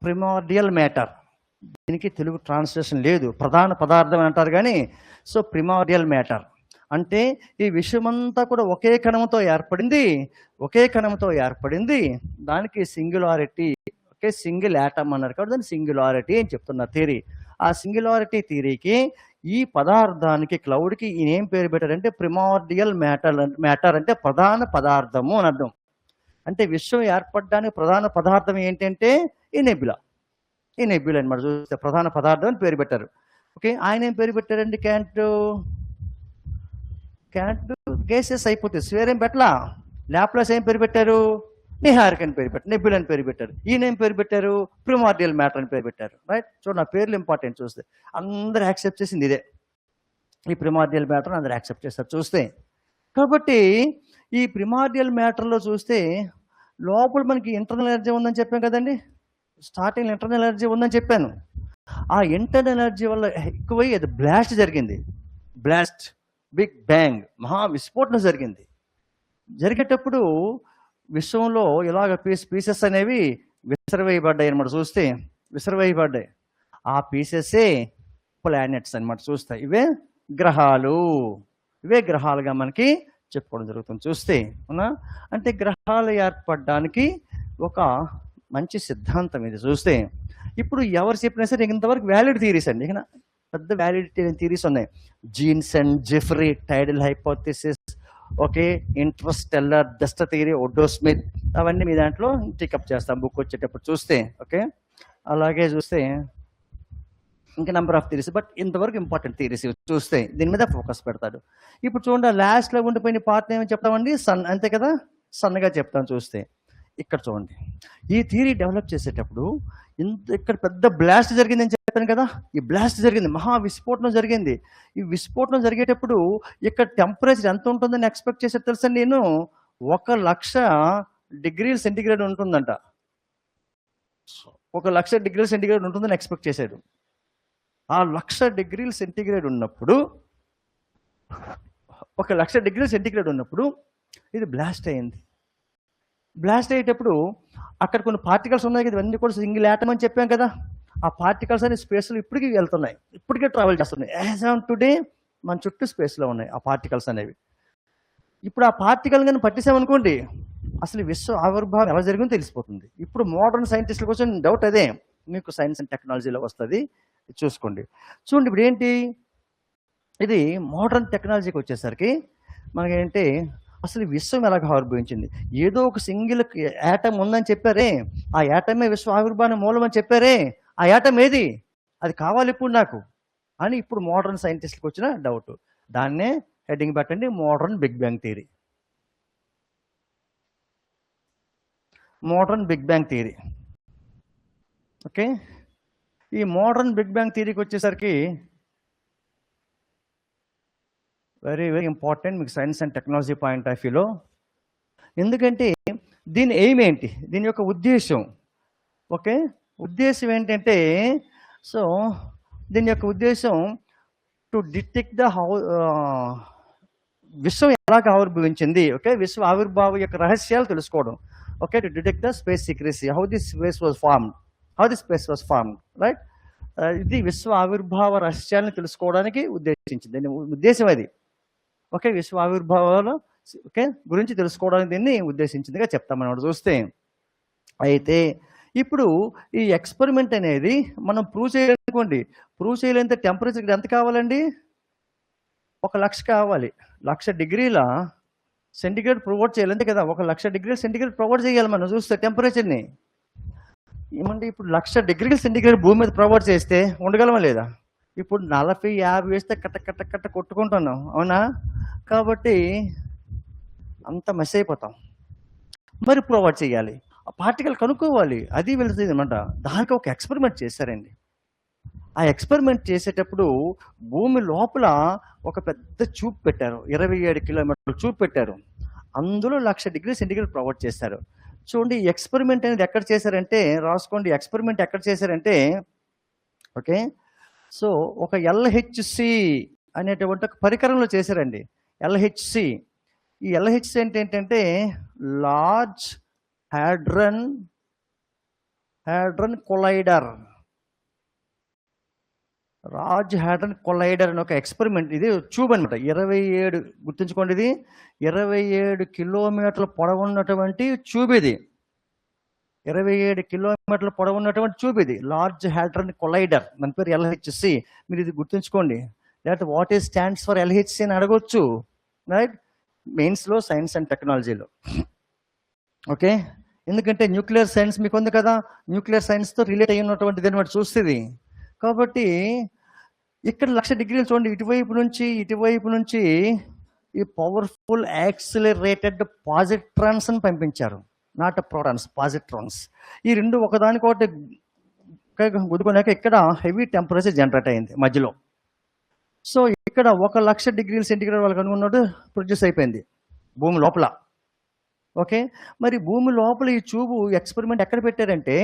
ప్రిమార్డియల్ మ్యాటర్, దీనికి తెలుగు ట్రాన్స్లేషన్ లేదు, ప్రధాన పదార్థం అంటారు కానీ. సో ప్రిమార్డియల్ మ్యాటర్ అంటే ఈ విశ్వమంతా కూడా ఒకే కణంతో ఏర్పడింది. దానికి సింగులారిటీ, ఓకే, సింగిల్ యాటమ్ అన్నారు కాబట్టి దాన్ని సింగులారిటీ అని చెప్తున్నారు థియరీ. ఆ సింగులారిటీ థియరీకి ఈ పదార్థానికి క్లౌడ్కి ఈయన ఏం పేరు పెట్టారంటే ప్రిమార్డియల్ మ్యాటర్ అంటే ప్రధాన పదార్థము అని అర్థం. అంటే విశ్వం ఏర్పడడానికి ప్రధాన పదార్థం ఏంటంటే ఈ నెబ్యులా అనమాట. చూస్తే ప్రధాన పదార్థం అని పేరు పెట్టారు. ఓకే, ఆయన ఏం పేరు పెట్టారండి? క్యాంట్ గేసెస్ అయిపోతుంది, స్వేర్ ఏం పెట్టలా. లాప్లాస్ ఏం పేరు పెట్టారు? నిహారిక అని పేరు పెట్టారు, నెబ్యులా అని పేరు పెట్టారు. ఈయన ఏం పేరు పెట్టారు? ప్రిమార్డియల్ మ్యాటర్ అని పేరు పెట్టారు. రైట్, చూడండి, ఆ పేర్లు ఇంపార్టెంట్. చూస్తే అందరూ యాక్సెప్ట్ చేసింది ఇదే, ఈ ప్రిమార్డియల్ మ్యాటర్ అందరూ యాక్సెప్ట్ చేస్తారు చూస్తే. కాబట్టి ఈ ప్రిమార్డియల్ మ్యాటర్లో చూస్తే లోపల మనకి ఇంటర్నల్ ఎనర్జీ ఉందని చెప్పాం కదండి. స్టార్టింగ్ ఇంటర్నల్ ఎనర్జీ ఉందని చెప్పాను. ఆ ఇంటర్నల్ ఎనర్జీ వల్ల ఎక్కువై అది బ్లాస్ట్ జరిగింది. బిగ్ బ్యాంగ్, మహా విస్ఫోటనం జరిగేటప్పుడు విశ్వంలో ఇలాగ పీసెస్ అనేవి విసిరవేయబడ్డాయి అనమాట. చూస్తే విసిరవేయబడ్డాయి. ఆ పీసెసే ప్లానెట్స్ అనమాట. చూస్తే ఇవే గ్రహాలుగా మనకి చెప్పుకోవడం జరుగుతుంది. చూస్తే అవునా, అంటే గ్రహాలు ఏర్పడడానికి ఒక మంచి సిద్ధాంతం ఇది. చూస్తే ఇప్పుడు ఎవరు చెప్పినా సరే ఇంతవరకు వ్యాలిడ్ థియరీస్ అండి, ఇక పెద్ద వ్యాలిడిటీ థియరీస్ ఉన్నాయి. Jeans and Jeffreys tidal hypothesis, okay, interstellar dust theory, Otto Schmidt, అవన్నీ మీ దాంట్లో టికప్ చేస్తాం బుక్ వచ్చేటప్పుడు చూస్తే. ఓకే, అలాగే చూస్తే ఇంకా నెంబర్ ఆఫ్ థియరీస్, బట్ ఇంతవరకు ఇంపార్టెంట్ థియరీస్ చూస్తే దీని మీద ఫోకస్ పెడతాడు. ఇప్పుడు చూడండి, లాస్ట్లో ఉండిపోయిన పార్ట్ ఏమని చెప్తామండి? సన్, అంతే కదా, సన్గా చెప్తాం. చూస్తే ఇక్కడ చూడండి, ఈ థియరీ డెవలప్ చేసేటప్పుడు ఇక్కడ పెద్ద బ్లాస్ట్ జరిగిందని చెప్పాను కదా. ఈ బ్లాస్ట్ జరిగింది, మహా విస్ఫోటనం జరిగింది. ఈ విస్ఫోటనం జరిగేటప్పుడు ఇక్కడ టెంపరేచర్ ఎంత ఉంటుందని ఎక్స్పెక్ట్ చేసే తెలుసా? నేను 1,00,000 డిగ్రీల సెంటిగ్రేడ్ ఉంటుందంట. 1,00,000 డిగ్రీల సెంటిగ్రేడ్ ఉంటుందని ఎక్స్పెక్ట్ చేశాడు. ఆ 1,00,000 డిగ్రీల సెంటిగ్రేడ్ ఉన్నప్పుడు 1,00,000 డిగ్రీల సెంటిగ్రేడ్ ఉన్నప్పుడు ఇది బ్లాస్ట్ అయింది. బ్లాస్ట్ అయ్యేటప్పుడు అక్కడ కొన్ని పార్టికల్స్ ఉన్నాయి కదా, ఇవన్నీ కూడా సింగిల్ యాటమ్ అని చెప్పాం కదా. ఆ పార్టికల్స్ అనేవి స్పేస్లో ఇప్పటికీ వెళ్తున్నాయి, ఇప్పటికే ట్రావెల్ చేస్తున్నాయి. యాజ్ ఆన్ టుడే మన చుట్టూ స్పేస్లో ఉన్నాయి ఆ పార్టికల్స్ అనేవి. ఇప్పుడు ఆ పార్టికల్ కానీ పట్టేసామనుకోండి, అసలు విశ్వ ఆవిర్భావం ఎలా జరిగిందో తెలిసిపోతుంది. ఇప్పుడు మోడర్న్ సైంటిస్టుల కోసం డౌట్ అదే, మీకు సైన్స్ అండ్ టెక్నాలజీలో వస్తుంది, చూసుకోండి. చూడండి, ఇప్పుడు ఏంటి, ఇది మోడర్న్ టెక్నాలజీకి వచ్చేసరికి మనకేంటి, అసలు విశ్వం ఎలాగ ఆవిర్భవించింది? ఏదో ఒక సింగిల్ యాటమ్ ఉందని చెప్పారే, ఆ యాటమే విశ్వ ఆవిర్భావం మూలం అని చెప్పారే, ఆ యాటమ్ ఏది? అది కావాలి ఇప్పుడు నాకు అని ఇప్పుడు మోడర్న్ సైంటిస్ట్కి వచ్చిన డౌట్. దాన్నే హెడ్డింగ్ పెట్టండి, modern big bang theory. Modern big bang theory. Okay, ఈ మోడర్న్ బిగ్ బ్యాంగ్ థియరీకి వచ్చేసరికి వెరీ వెరీ ఇంపార్టెంట్ మీకు science and technology point of వ్యూలో. ఎందుకంటే దీని ఎయిమ్ ఏంటి, దీని యొక్క ఉద్దేశం, ఓకే, ఉద్దేశం ఏంటంటే, సో దీని యొక్క ఉద్దేశం టు డిటెక్ట్ ద విశ్వం ఎలాగ ఆవిర్భవించింది, ఓకే, విశ్వ ఆవిర్భావం యొక్క రహస్యాలు తెలుసుకోవడం. Okay, to detect the space secrecy, how the space was formed, right. ఇది విశ్వ ఆవిర్భావ రహస్యాలను తెలుసుకోవడానికి ఉద్దేశించింది, దీని ఉద్దేశం అది. ఓకే, విశ్వ ఆవిర్భావాలు ఓకే గురించి తెలుసుకోవడానికి దీన్ని ఉద్దేశించిందిగా చెప్తామన్నమాట. చూస్తే అయితే ఇప్పుడు ఈ ఎక్స్పెరిమెంట్ అనేది మనం ప్రూవ్ చేయాలనుకోండి, ప్రూవ్ చేయలేంత టెంపరేచర్ ఎంత కావాలండి? 1,00,000 కావాలి. 1,00,000 డిగ్రీల సెంటిగ్రేడ్ ప్రొవైడ్ చేయాలంటే కదా, 1,00,000 డిగ్రీల సెంటిగ్రేడ్ ప్రొవైడ్ చేయాలి మనం. చూస్తే టెంపరేచర్ని ఏమంటే ఇప్పుడు 1,00,000 డిగ్రీల సెంటిగ్రేడ్ భూమి మీద ప్రొవైడ్ చేస్తే ఉండగలమా లేదా? ఇప్పుడు 40-50 వేస్తే కట్ట కొట్టుకుంటున్నాం, అవునా? కాబట్టి అంత మెస్ అయిపోతాం. మరి ప్రొవైడ్ చేయాలి, ఆ పార్టికల్ కనుక్కోవాలి, అది వెళ్తుంది అనమాట. దానికి ఒక ఎక్స్పెరిమెంట్ చేశారండి. ఆ ఎక్స్పెరిమెంట్ చేసేటప్పుడు భూమి లోపల ఒక పెద్ద ట్యూబ్ పెట్టారు, 27 కిలోమీటర్ల ట్యూబ్ పెట్టారు. అందులో 1,00,000 డిగ్రీ సెంటిగ్రేడ్ ప్రొవైడ్ చేశారు. చూడండి, ఈ ఎక్స్పెరిమెంట్ అనేది ఎక్కడ చేశారంటే, రాసుకోండి, ఎక్స్పెరిమెంట్ ఎక్కడ చేశారంటే, ఓకే, సో ఒక LHC అనేటువంటి ఒక పరికరంలో చేశారండి. LHC, ఈ LHC అంటే ఏంటంటే లార్జ్ హ్యాడ్రన్ కొలైడర్. రాజ్ హ్యాడ్రన్ కొలైడర్ అని ఒక ఎక్స్పెరిమెంట్. ఇది ట్యూబ్ అనమాట. 27 గుర్తుంచుకోండి, ఇది 27 కిలోమీటర్ల పొడవున్నటువంటి ట్యూబ్ ఇది. 27 కిలోమీటర్ల పొడవున్నటువంటి ట్యూబ్ ఇది. లార్జ్ హ్యాడ్రన్ కొలైడర్, మన పేరు LHC. మీరు ఇది గుర్తుంచుకోండి. లేకపోతే what is stands for LHC అని అడగొచ్చు, రైట్? మెయిన్స్లో, సైన్స్ అండ్ టెక్నాలజీలో. ఓకే, ఎందుకంటే న్యూక్లియర్ సైన్స్ మీకు ఉంది కదా, న్యూక్లియర్ సైన్స్తో రిలేట్ అయి ఉన్నటువంటిది అనమాట చూస్తుంది. కాబట్టి ఇక్కడ 1,00,000 డిగ్రీలు చూడండి, ఇటువైపు నుంచి ఈ పవర్ఫుల్ యాక్సిలరేటెడ్ పాజిట్రాన్స్ అని పంపించారు. Not protons, positrons. ఈ రెండు ఒకదానికొకటి గుద్దుకున్నాక ఇక్కడ హెవీ టెంపరేచర్ జనరేట్ అయింది మధ్యలో. సో ఇక్కడ 1,00,000 డిగ్రీల సెంటిగ్రేడ్ వాళ్ళకి అనుకున్నట్టు ప్రొడ్యూస్ అయిపోయింది భూమి లోపల. ఓకే, మరి భూమి లోపల ఈ ట్యూబ్ ఎక్స్పెరిమెంట్ ఎక్కడ పెట్టారంటే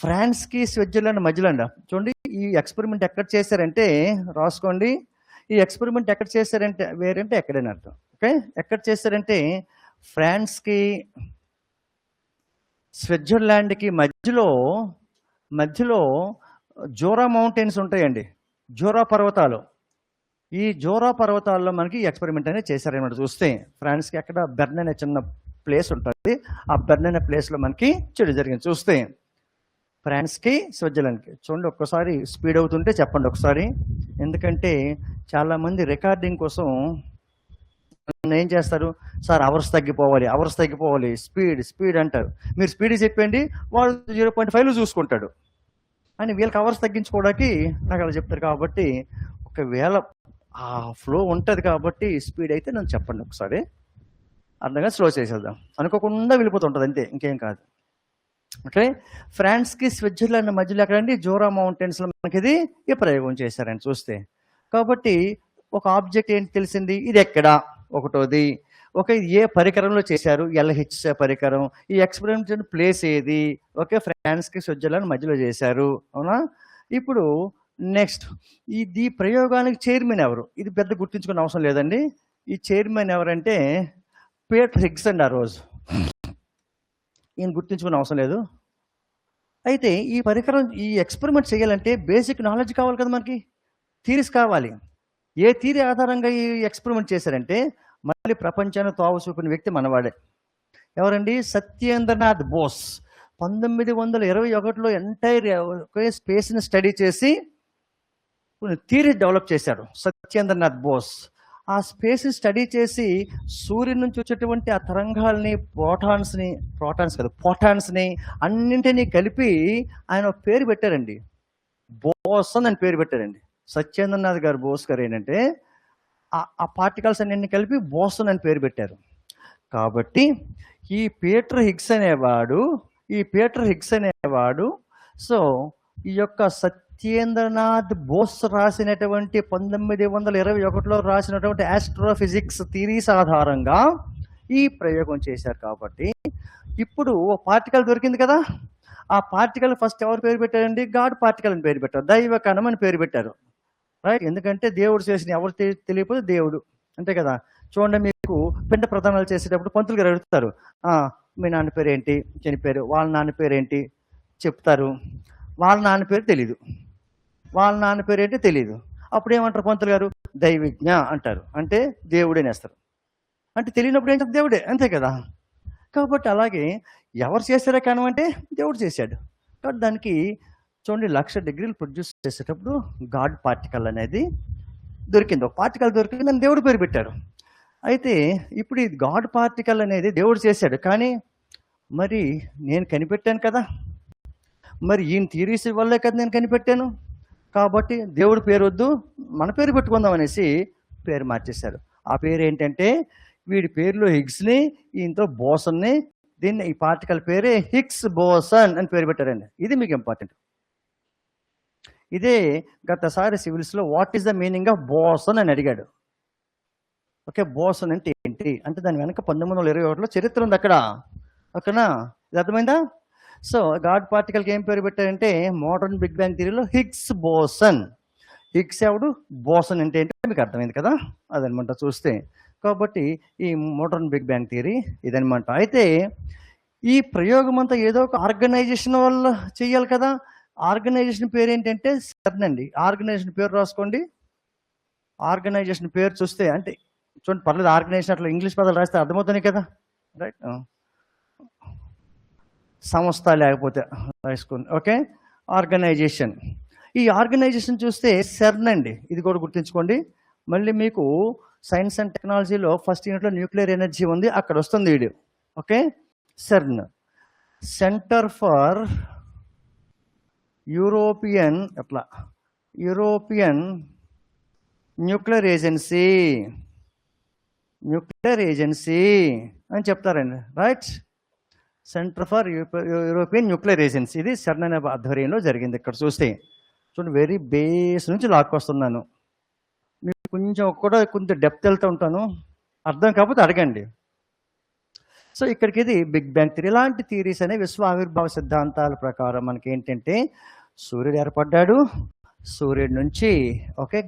ఫ్రాన్స్కి స్విట్జర్లాండ్ మధ్యలో అండి. చూడండి, ఈ ఎక్స్పెరిమెంట్ ఎక్కడ చేశారంటే, రాసుకోండి, ఈ ఎక్స్పెరిమెంట్ ఎక్కడ చేశారంటే, వేరంటే ఎక్కడైనా అర్థం. ఓకే, ఎక్కడ చేశారంటే ఫ్రాన్స్కి స్విట్జర్లాండ్కి మధ్యలో జోరా మౌంటైన్స్ ఉంటాయండి, జోరా పర్వతాలు. ఈ జోరా పర్వతాల్లో మనకి ఎక్స్పెరిమెంట్ అనేది చేశారనమాట. చూస్తే ఫ్రాన్స్కి అక్కడ బెర్న్ అనే చిన్న ప్లేస్ ఉంటుంది, ఆ బెర్న్ అనే ప్లేస్లో మనకి చెడు జరిగింది. చూస్తే ఫ్రాన్స్కి స్విట్జర్లాండ్కి చూడండి, ఒక్కసారి స్పీడ్ అవుతుంటే చెప్పండి ఒకసారి, ఎందుకంటే చాలామంది రికార్డింగ్ కోసం ఏం చేస్తారు, సార్ అవర్స్ తగ్గిపోవాలి, స్పీడ్ అంటారు. మీరు స్పీడ్ చెప్పండి, వాడు 0.5 చూసుకుంటాడు అని వీళ్ళకి అవర్స్ తగ్గించుకోవడానికి నాకు అలా చెప్తారు. కాబట్టి ఒకవేళ ఆ ఫ్లో ఉంటుంది కాబట్టి స్పీడ్ అయితే నన్ను చెప్పండి ఒకసారి, అర్థంగా స్లో చేసేద్దాం, అనుకోకుండా వెళ్ళిపోతుంటుంది అంతే, ఇంకేం కాదు. ఓకే, ఫ్రాన్స్కి స్విట్జర్లాండ్ మధ్యలో ఎక్కడండి, జోరా మౌంటైన్స్లో మనకి ఇది ఈ ప్రయోగం చేశారని చూస్తే. కాబట్టి ఒక ఆబ్జెక్ట్ ఏంటి తెలిసింది, ఇది ఎక్కడ, ఒకటోది. ఓకే, ఏ పరికరంలో చేశారు, LHC పరికరం. ఈ ఎక్స్పెరిమెంట్ ప్లేస్ ఏది, ఓకే, ఫ్రాన్స్కి స్విట్జర్లాండ్ మధ్యలో చేశారు, అవునా? ఇప్పుడు నెక్స్ట్, ఈ ప్రయోగానికి చైర్మన్ ఎవరు, ఇది పెద్ద గుర్తించుకునే అవసరం లేదండి. ఈ చైర్మన్ ఎవరంటే పీటర్ హిగ్స్ అండి. ఆ రోజు ఈయన గుర్తించుకునే అవసరం లేదు. అయితే ఈ పరికరం, ఈ ఎక్స్పెరిమెంట్ చేయాలంటే బేసిక్ నాలెడ్జ్ కావాలి కదా మనకి, థీరీస్ కావాలి. ఏ థీరీ ఆధారంగా ఈ ఎక్స్పెరిమెంట్ చేశారంటే మళ్ళీ ప్రపంచాన్ని తావు చూపిన వ్యక్తి మనవాడే. ఎవరండి, సత్యేంద్రనాథ్ బోస్. 1921లో ఎంటైర్ స్పేస్ని స్టడీ చేసి థియరీ డెవలప్ చేశాడు సత్యేంద్రనాథ్ బోస్. ఆ స్పేస్ స్టడీ చేసి సూర్యుని నుంచి వచ్చేటువంటి ఆ తరంగాల్ని, పోటాన్స్ని అన్నింటినీ కలిపి ఆయన పేరు పెట్టారండి, బోసన్ అని పేరు పెట్టారండి. సత్యేంద్రనాథ్ గారు, బోస్ గారు ఏంటంటే ఆ పార్టికల్స్ అన్నింటినీ కలిపి బోసన్ అని పేరు పెట్టారు. కాబట్టి ఈ పీటర్ హిగ్స్ అనేవాడు సో ఈ యొక్క సత్యేంద్రనాథ్ బోస్ రాసినటువంటి 1921లో రాసినటువంటి ఆస్ట్రోఫిజిక్స్ థియరీస్ ఆధారంగా ఈ ప్రయోగం చేశారు. కాబట్టి ఇప్పుడు పార్టికల్ దొరికింది కదా, ఆ పార్టికల్ ఫస్ట్ ఎవరు పేరు పెట్టారండి, గాడ్ పార్టికల్ అని పేరు పెట్టారు, దైవ కణం అని పేరు పెట్టారు, రైట్? ఎందుకంటే దేవుడు చేసిన ఎవరు తెలియకపోతే దేవుడు, అంతే కదా. చూడండి, మీకు పిండ ప్రదానాలు చేసేటప్పుడు పంతులు గారు అడుగుతారు, మీ నాన్న పేరు ఏంటి, చనిపోయారు, వాళ్ళ నాన్న పేరు ఏంటి చెప్తారు, వాళ్ళ నాన్న పేరు తెలీదు, వాళ్ళ నాన్న పేరు ఏంటి తెలీదు. అప్పుడు ఏమంటారు పంతులు గారు, దైవజ్ఞ అంటారు, అంటే దేవుడే నేస్తారు. అంటే తెలియనప్పుడు ఏంటంటే దేవుడే, అంతే కదా. కాబట్టి అలాగే ఎవరు చేశారా కణం అంటే దేవుడు చేశాడు. కాబట్టి దానికి చూడండి 1,00,000 డిగ్రీలు ప్రొడ్యూస్ చేసేటప్పుడు గాడ్ పార్టికల్ అనేది దొరికింది, ఒక పార్టికల్ దొరికింది, దాన్ని దేవుడు పేరు పెట్టారు. అయితే ఇప్పుడు ఈ గాడ్ పార్టికల్ అనేది దేవుడు చేశాడు, కానీ మరి నేను కనిపెట్టాను కదా, మరి ఈయన థియరీస్ వల్లే కదా నేను కనిపెట్టాను, కాబట్టి దేవుడి పేరు వద్దు, మన పేరు పెట్టుకుందాం అనేసి పేరు మార్చేశారు. ఆ పేరు ఏంటంటే, వీడి పేరులో హిగ్స్ని, ఈయనతో బోసన్ని, దీన్ని ఈ పార్టికల్ పేరే హిగ్స్ బోసన్ అని పేరు పెట్టారండి. ఇది మీకు ఇంపార్టెంట్. ఇదే గతసారి సివిల్స్లో what is the meaning of boson అని అడిగాడు. ఓకే, బోసన్ అంటే ఏంటి అంటే దాని వెనక 1921లో చరిత్ర ఉంది అక్కడ, ఓకేనా? ఇది అర్థమైందా? సో గాడ్ పార్టికల్కి ఏం పేరు పెట్టారంటే మోడర్న్ బిగ్ బ్యాంగ్ థియరీలో హిగ్స్ బోసన్. హిగ్స్ ఎవడు, బోసన్ అంటే ఏంటంటే మీకు అర్థమైంది కదా, అదనమాట చూస్తే. కాబట్టి ఈ మోడర్న్ బిగ్ బ్యాంగ్ థియరీ ఇదనమాట. అయితే ఈ ప్రయోగం అంతా ఏదో ఒక ఆర్గనైజేషన్ వల్ల చేయాలి కదా, ఆర్గనైజేషన్ పేరు ఏంటంటే సెర్న్ అండి. ఆర్గనైజేషన్ పేరు రాసుకోండి. ఆర్గనైజేషన్ పేరు చూస్తే అంటే చూడండి, పర్లేదు, ఆర్గనైజేషన్ అట్లా ఇంగ్లీష్ పదాలు రాస్తే అర్థమవుతున్నాయి కదా, రైట్. సంస్థ లేకపోతే రాసుకోండి. Okay, organization. ఈ ఆర్గనైజేషన్ చూస్తే సెర్న్ అండి, ఇది కూడా గుర్తుంచుకోండి. మళ్ళీ మీకు సైన్స్ అండ్ టెక్నాలజీలో ఫస్ట్ యూనిట్లో న్యూక్లియర్ ఎనర్జీ ఉంది, అక్కడ వస్తుంది ఇది. Okay, CERN, centre for European nuclear agency అని చెప్తారండి, right. Centre for European nuclear agency, ఇది సెర్న్ అనే ఆధ్వర్యంలో జరిగింది. ఇక్కడ చూస్తే చూడండి, వెరీ బేస్ నుంచి లాక్కొస్తున్నాను. మీకు కొంచెం డెప్త్ వెళ్తూ ఉంటాను, అర్థం కాకపోతే అడగండి. సో ఇక్కడికి ఇది బిగ్ బ్యాంగ్ థియరీ. ఇలాంటి థియరీస్ అనే విశ్వ ఆవిర్భావ సిద్ధాంతాల ప్రకారం మనకి ఏంటంటే సూర్యుడు ఏర్పడ్డాడు, సూర్యుడి నుంచి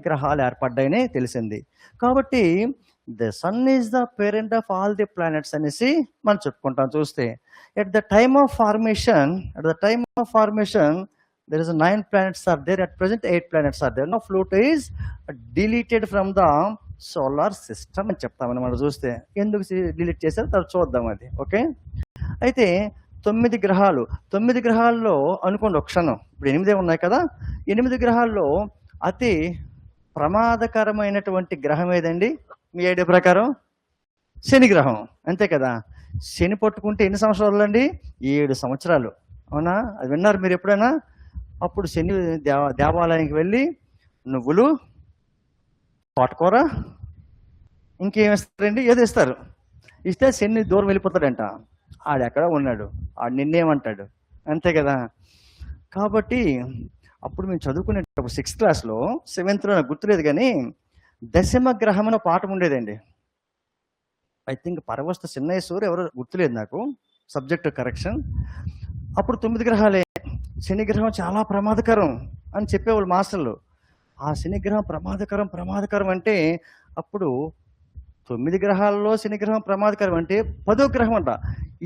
గ్రహాలు ఏర్పడ్డాయని తెలిసింది. కాబట్టి the sun is the parent of all the planets అనేసి మనం చెప్పుకుంటాం. చూస్తే at the time of formation there is 9 planets are there. At present 8 planets are there. Now Pluto is deleted from the solar system అని చెప్తామని మనం చూస్తే. ఎందుకు delete చేశారో తర్వాత చూద్దాం అది. ఓకే, అయితే 9 గ్రహాలు, 9 గ్రహాల్లో అనుకోండి ఒక క్షణం, ఇప్పుడు 8 ఉన్నాయి కదా, 8 గ్రహాల్లో అతి ప్రమాదకరమైనటువంటి గ్రహం ఏదండి మీ ఐడియా ప్రకారం? శని గ్రహం, అంతే కదా. శని పట్టుకుంటే ఎన్ని సంవత్సరాలు అండి? 7 సంవత్సరాలు. అవునా? అది విన్నారు మీరు ఎప్పుడైనా? అప్పుడు శని దేవాలయానికి వెళ్ళి నువ్వులు, పాటకూర, ఇంకేమిస్తారండి, ఏదో ఇస్తారు. ఇస్తే శని దూరం వెళ్ళిపోతాడంట. ఆడెక్కడ ఉన్నాడు, ఆడు నిన్నేమంటాడు, అంతే కదా. కాబట్టి అప్పుడు మేము చదువుకునేటప్పుడు 6th క్లాస్లో 7th నాకు గుర్తులేదు కానీ దశమ గ్రహం అనే పాఠం ఉండేదండి. ఐ థింక్ పరవస్త చిన్నయ్య ఎవరో గుర్తులేదు నాకు, సబ్జెక్ట్ కరెక్షన్. అప్పుడు 9 గ్రహాలే. శని గ్రహం చాలా ప్రమాదకరం అని చెప్పేవాళ్ళు మాస్టర్లు. ఆ శని గ్రహం ప్రమాదకరం అంటే అప్పుడు 9 గ్రహాల్లో శని గ్రహం ప్రమాదకరం అంటే 10వ గ్రహం అంట.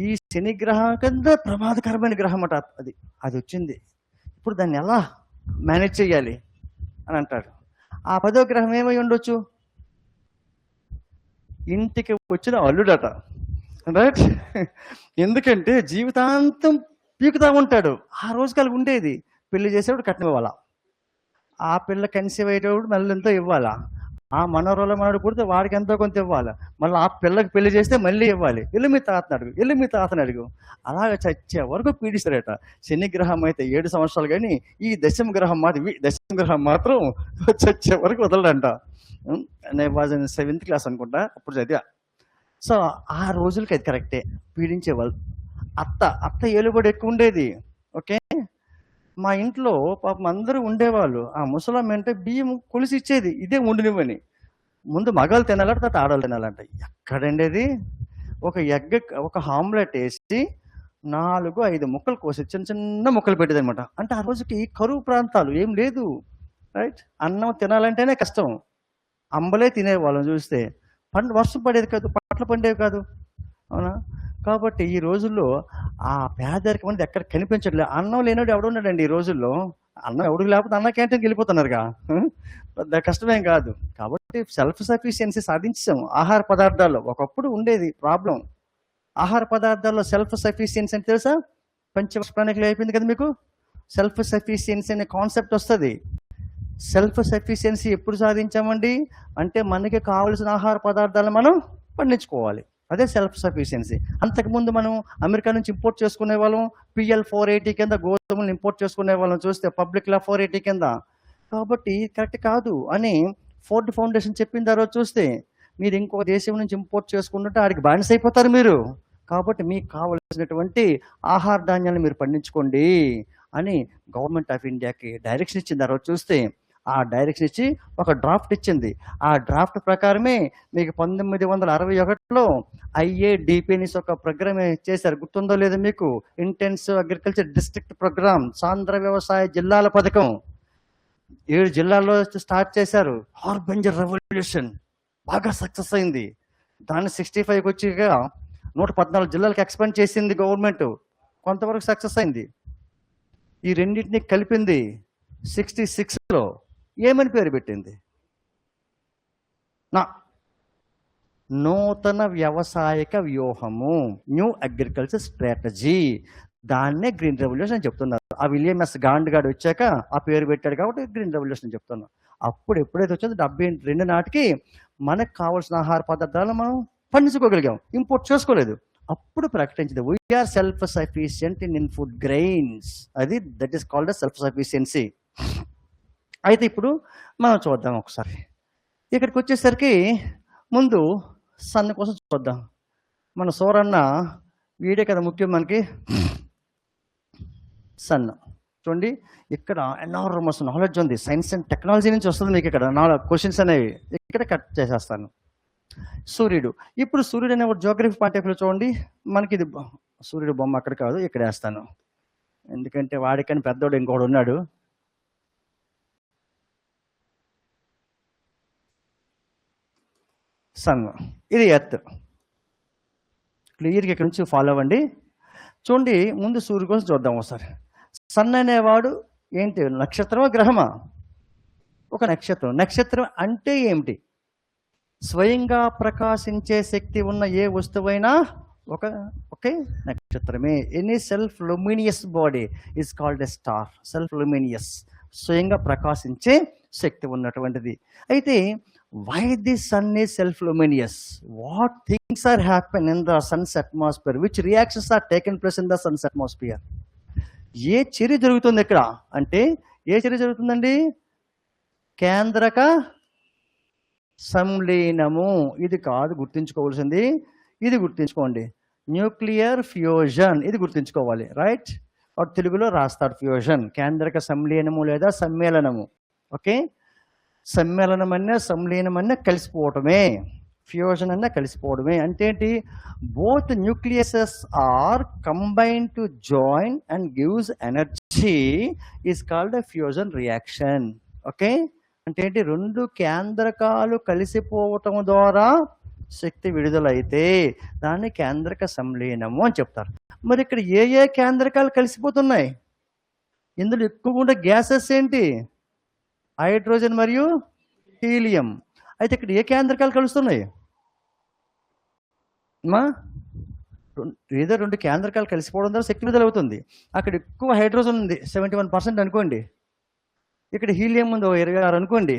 ఈ శని గ్రహం కింద ప్రమాదకరమైన గ్రహం అంట అది వచ్చింది. ఇప్పుడు దాన్ని ఎలా మేనేజ్ చేయాలి అని అంటాడు. ఆ 10వ గ్రహం ఏమై ఉండొచ్చు? ఇంటికి వచ్చిన అల్లుడట, రైట్. ఎందుకంటే జీవితాంతం పీకుతా ఉంటాడు. ఆ రోజు కలిగి ఉండేది, పెళ్లి చేసేవాడు కట్నం ఇవ్వాలా, ఆ పిల్ల కన్సీవ్ అయ్యేటప్పుడు మళ్ళీ ఎంతో ఇవ్వాలా, ఆ మనోడు పుడితే వాడికి ఎంతో కొంత ఇవ్వాలి, మళ్ళీ ఆ పిల్లకి పెళ్లి చేస్తే మళ్ళీ ఇవ్వాలి, ఇల్లు మీ తాతను అడుగు అలాగ చచ్చే వరకు పీడిస్తారట. శని గ్రహం అయితే 7 సంవత్సరాలు, కానీ ఈ దశమ గ్రహం మాత్రం చచ్చే వరకు వదలడంట. నేను వాజ్ 7th క్లాస్ అనుకుంటా, అప్పుడు చదివా. సో ఆ రోజులకి అది కరెక్టే, పీడించేవాళ్ళు. అత్త ఏలుబడి ఎక్కువ ఉండేది. ఓకే, మా ఇంట్లో పాపం అందరూ ఉండేవాళ్ళు. ఆ ముసలమ్మ అంటే బియ్యం కొలిసి ఇచ్చేది, ఇదే వండినివ్వని. ముందు మగాళ్ళు తినాలంట, తర్వాత ఆడవాళ్ళు తినాలంట. ఎక్కడండి అది? ఒక ఆమ్లెట్ వేసి 4-5 ముక్కలు కోసి చిన్న ముక్కలు పెట్టేది అనమాట. అంటే ఆ రోజుకి కరువు ప్రాంతాలు ఏం లేదు, రైట్. అన్నం తినాలంటేనే కష్టం, అంబలే తినేవాళ్ళం చూస్తే. వర్షం పడేది కాదు, పంటలు పండేవి కాదు, అవునా. కాబట్టి ఈ రోజుల్లో ఆ పేదరికం అనేది ఎక్కడ కనిపించట్లేదు. అన్నం లేనివాడు ఎవడున్నాడండి ఈ రోజుల్లో? అన్నం ఎవడికి లేకపోతే అన్న క్యాంటీన్కి వెళ్ళిపోతున్నారుగా, పెద్ద కష్టమేం కాదు. కాబట్టి సెల్ఫ్ సఫిషియన్సీ సాధించాం ఆహార పదార్థాల్లో. ఒకప్పుడు ఉండేది ప్రాబ్లం. ఆహార పదార్థాల్లో సెల్ఫ్ సఫిషియన్సీ అంటే తెలుసా? పంచప్రాణికులు అయిపోయింది కదా మీకు. సెల్ఫ్ సఫిషియన్సీ అనే కాన్సెప్ట్ వస్తుంది. సెల్ఫ్ సఫిషియన్సీ ఎప్పుడు సాధించామండి అంటే మనకి కావలసిన ఆహార పదార్థాలను మనం పండించుకోవాలి, అదే సెల్ఫ్ సఫిషియన్సీ. అంతకుముందు మనం అమెరికా నుంచి ఇంపోర్ట్ చేసుకునే వాళ్ళం, PL 480 కింద గోధుమలు ఇంపోర్ట్ చేసుకునే వాళ్ళం చూస్తే, పబ్లిక్ లా 480 కింద. కాబట్టి కరెక్ట్ కాదు అని ఫోర్డ్ ఫౌండేషన్ చెప్పిన తర్వాత చూస్తే, మీరు ఇంకో దేశం నుంచి ఇంపోర్ట్ చేసుకుంటుంటే ఆడికి బానిస అయిపోతారు మీరు. కాబట్టి మీకు కావలసినటువంటి ఆహార ధాన్యాలను మీరు పండించుకోండి అని గవర్నమెంట్ ఆఫ్ ఇండియాకి డైరెక్షన్ ఇచ్చిన తర్వాత చూస్తే, ఆ డైరెక్షన్ ఇచ్చి ఒక డ్రాఫ్ట్ ఇచ్చింది. ఆ డ్రాఫ్ట్ ప్రకారమే మీకు 1961లో IADP అనేసి ఒక ప్రోగ్రామ్ చేశారు. గుర్తుందో లేదో మీకు? ఇంటెన్సివ్ అగ్రికల్చర్ డిస్ట్రిక్ట్ ప్రోగ్రామ్, సాంద్ర వ్యవసాయ జిల్లాల పథకం. 7 జిల్లాల్లో స్టార్ట్ చేశారు. హార్బెంజర్ రెవల్యూషన్ బాగా సక్సెస్ అయింది. దాన్ని 65కి వచ్చి 114 జిల్లాలకు ఎక్స్పాండ్ చేసింది గవర్నమెంట్. కొంతవరకు సక్సెస్ అయింది. ఈ రెండింటిని కలిపింది 66లో. ఏమని పేరు పెట్టింది? నా నూతన వ్యవసాయక వ్యూహము, న్యూ అగ్రికల్చర్ స్ట్రాటజీ. దాన్నే గ్రీన్ రెవల్యూషన్ అని చెప్తున్నారు. ఆ విలియం ఎస్ గాండ్ గారు వచ్చాక ఆ పేరు పెట్టాడు కాబట్టి గ్రీన్ రెవల్యూషన్ అని చెప్తున్నాం. అప్పుడు ఎప్పుడైతే వచ్చిందో 72 నాటికి మనకు కావాల్సిన ఆహార పదార్థాలు మనం పండించుకోగలిగాం, ఇంపోర్ట్ చేసుకోలేదు. అప్పుడు ప్రకటించింది we are self sufficient in food grains. That is called self sufficiency. అయితే ఇప్పుడు మనం చూద్దాం ఒకసారి. ఇక్కడికి వచ్చేసరికి ముందు సన్ కోసం చూద్దాం. మన సూరన్న వీడే కదా ముఖ్యం మనకి. సన్ చూడండి, ఇక్కడ ఎనార్మస్ నాలెడ్జ్ ఉంది, సైన్స్ అండ్ టెక్నాలజీ నుంచి వస్తుంది మీకు. ఇక్కడ క్వశ్చన్స్ అనేవి ఇక్కడ కట్ చేసేస్తాను. సూర్యుడు. ఇప్పుడు సూర్యుడు అనే ఒక జియోగ్రఫీ పాయింట్ ఆఫ్ వ్యూ చూడండి. మనకి ఇది సూర్యుడు బొమ్మ అక్కడ కాదు, ఇక్కడ వేస్తాను. ఎందుకంటే వాడికని పెద్దోడు ఇంకోడు ఉన్నాడు. సన్, ఇది ఎర్త్. క్లియర్గా ఇక్కడ నుంచి ఫాలో అవ్వండి. చూడండి, ముందు సూర్యుడు కోసం చూద్దాం ఒకసారి. సన్ అనేవాడు ఏంటి? నక్షత్రమా గ్రహమా? ఒక నక్షత్రం. నక్షత్రం అంటే ఏమిటి? స్వయంగా ప్రకాశించే శక్తి ఉన్న ఏ వస్తువైనా ఒకే నక్షత్రమే. Any self luminous body is called a star. Self luminous, స్వయంగా ప్రకాశించే శక్తి ఉన్నటువంటిది. అయితే why the sun is self-luminous? What things are happening in the sun's atmosphere? Which reactions are taken place in the sun's atmosphere? ఏ చర్య జరుగుతుంది ఇక్కడ అంటే, ఏ చర్య జరుగుతుందండి? కేంద్రక సంలీనము. ఇది కాదు గుర్తుంచుకోవాల్సింది, ఇది గుర్తుంచుకోండి. న్యూక్లియర్ ఫ్యూజన్, ఇది గుర్తుంచుకోవాలి. రైట్? వాడు తెలుగులో రాస్తాడు ఫ్యూజన్. కేంద్రక సంలీనము లేదా సమ్మేళనము. ఓకే, సమ్మేళనం అన్నా సంలీనం అన్నా కలిసిపోవటమే, ఫ్యూజన్ అన్నా కలిసిపోవడమే. అంటే ఏంటి? Both nucleuses are combine to join and gives energy is called a fusion reaction. Okay, అంటే ఏంటి? రెండు కేంద్రకాలు కలిసిపోవటం ద్వారా శక్తి విడుదలైతే దాన్ని కేంద్రక సంలీనము అని చెప్తారు. మరి ఇక్కడ ఏ ఏ కేంద్రకాలు కలిసిపోతున్నాయి? ఇందులో ఎక్కువగా గ్యాసెస్ ఏంటి? హైడ్రోజన్ మరియు హీలియం. అయితే ఇక్కడ ఏ కేంద్రకాలు కలుస్తున్నాయి? ఏదో రెండు కేంద్రకాలు కలిసిపోవడం ద్వారా శక్తి విడుదల అవుతుంది. అక్కడ ఎక్కువ హైడ్రోజన్ ఉంది 71% అనుకోండి, ఇక్కడ హీలియం ఉంది 26 అనుకోండి.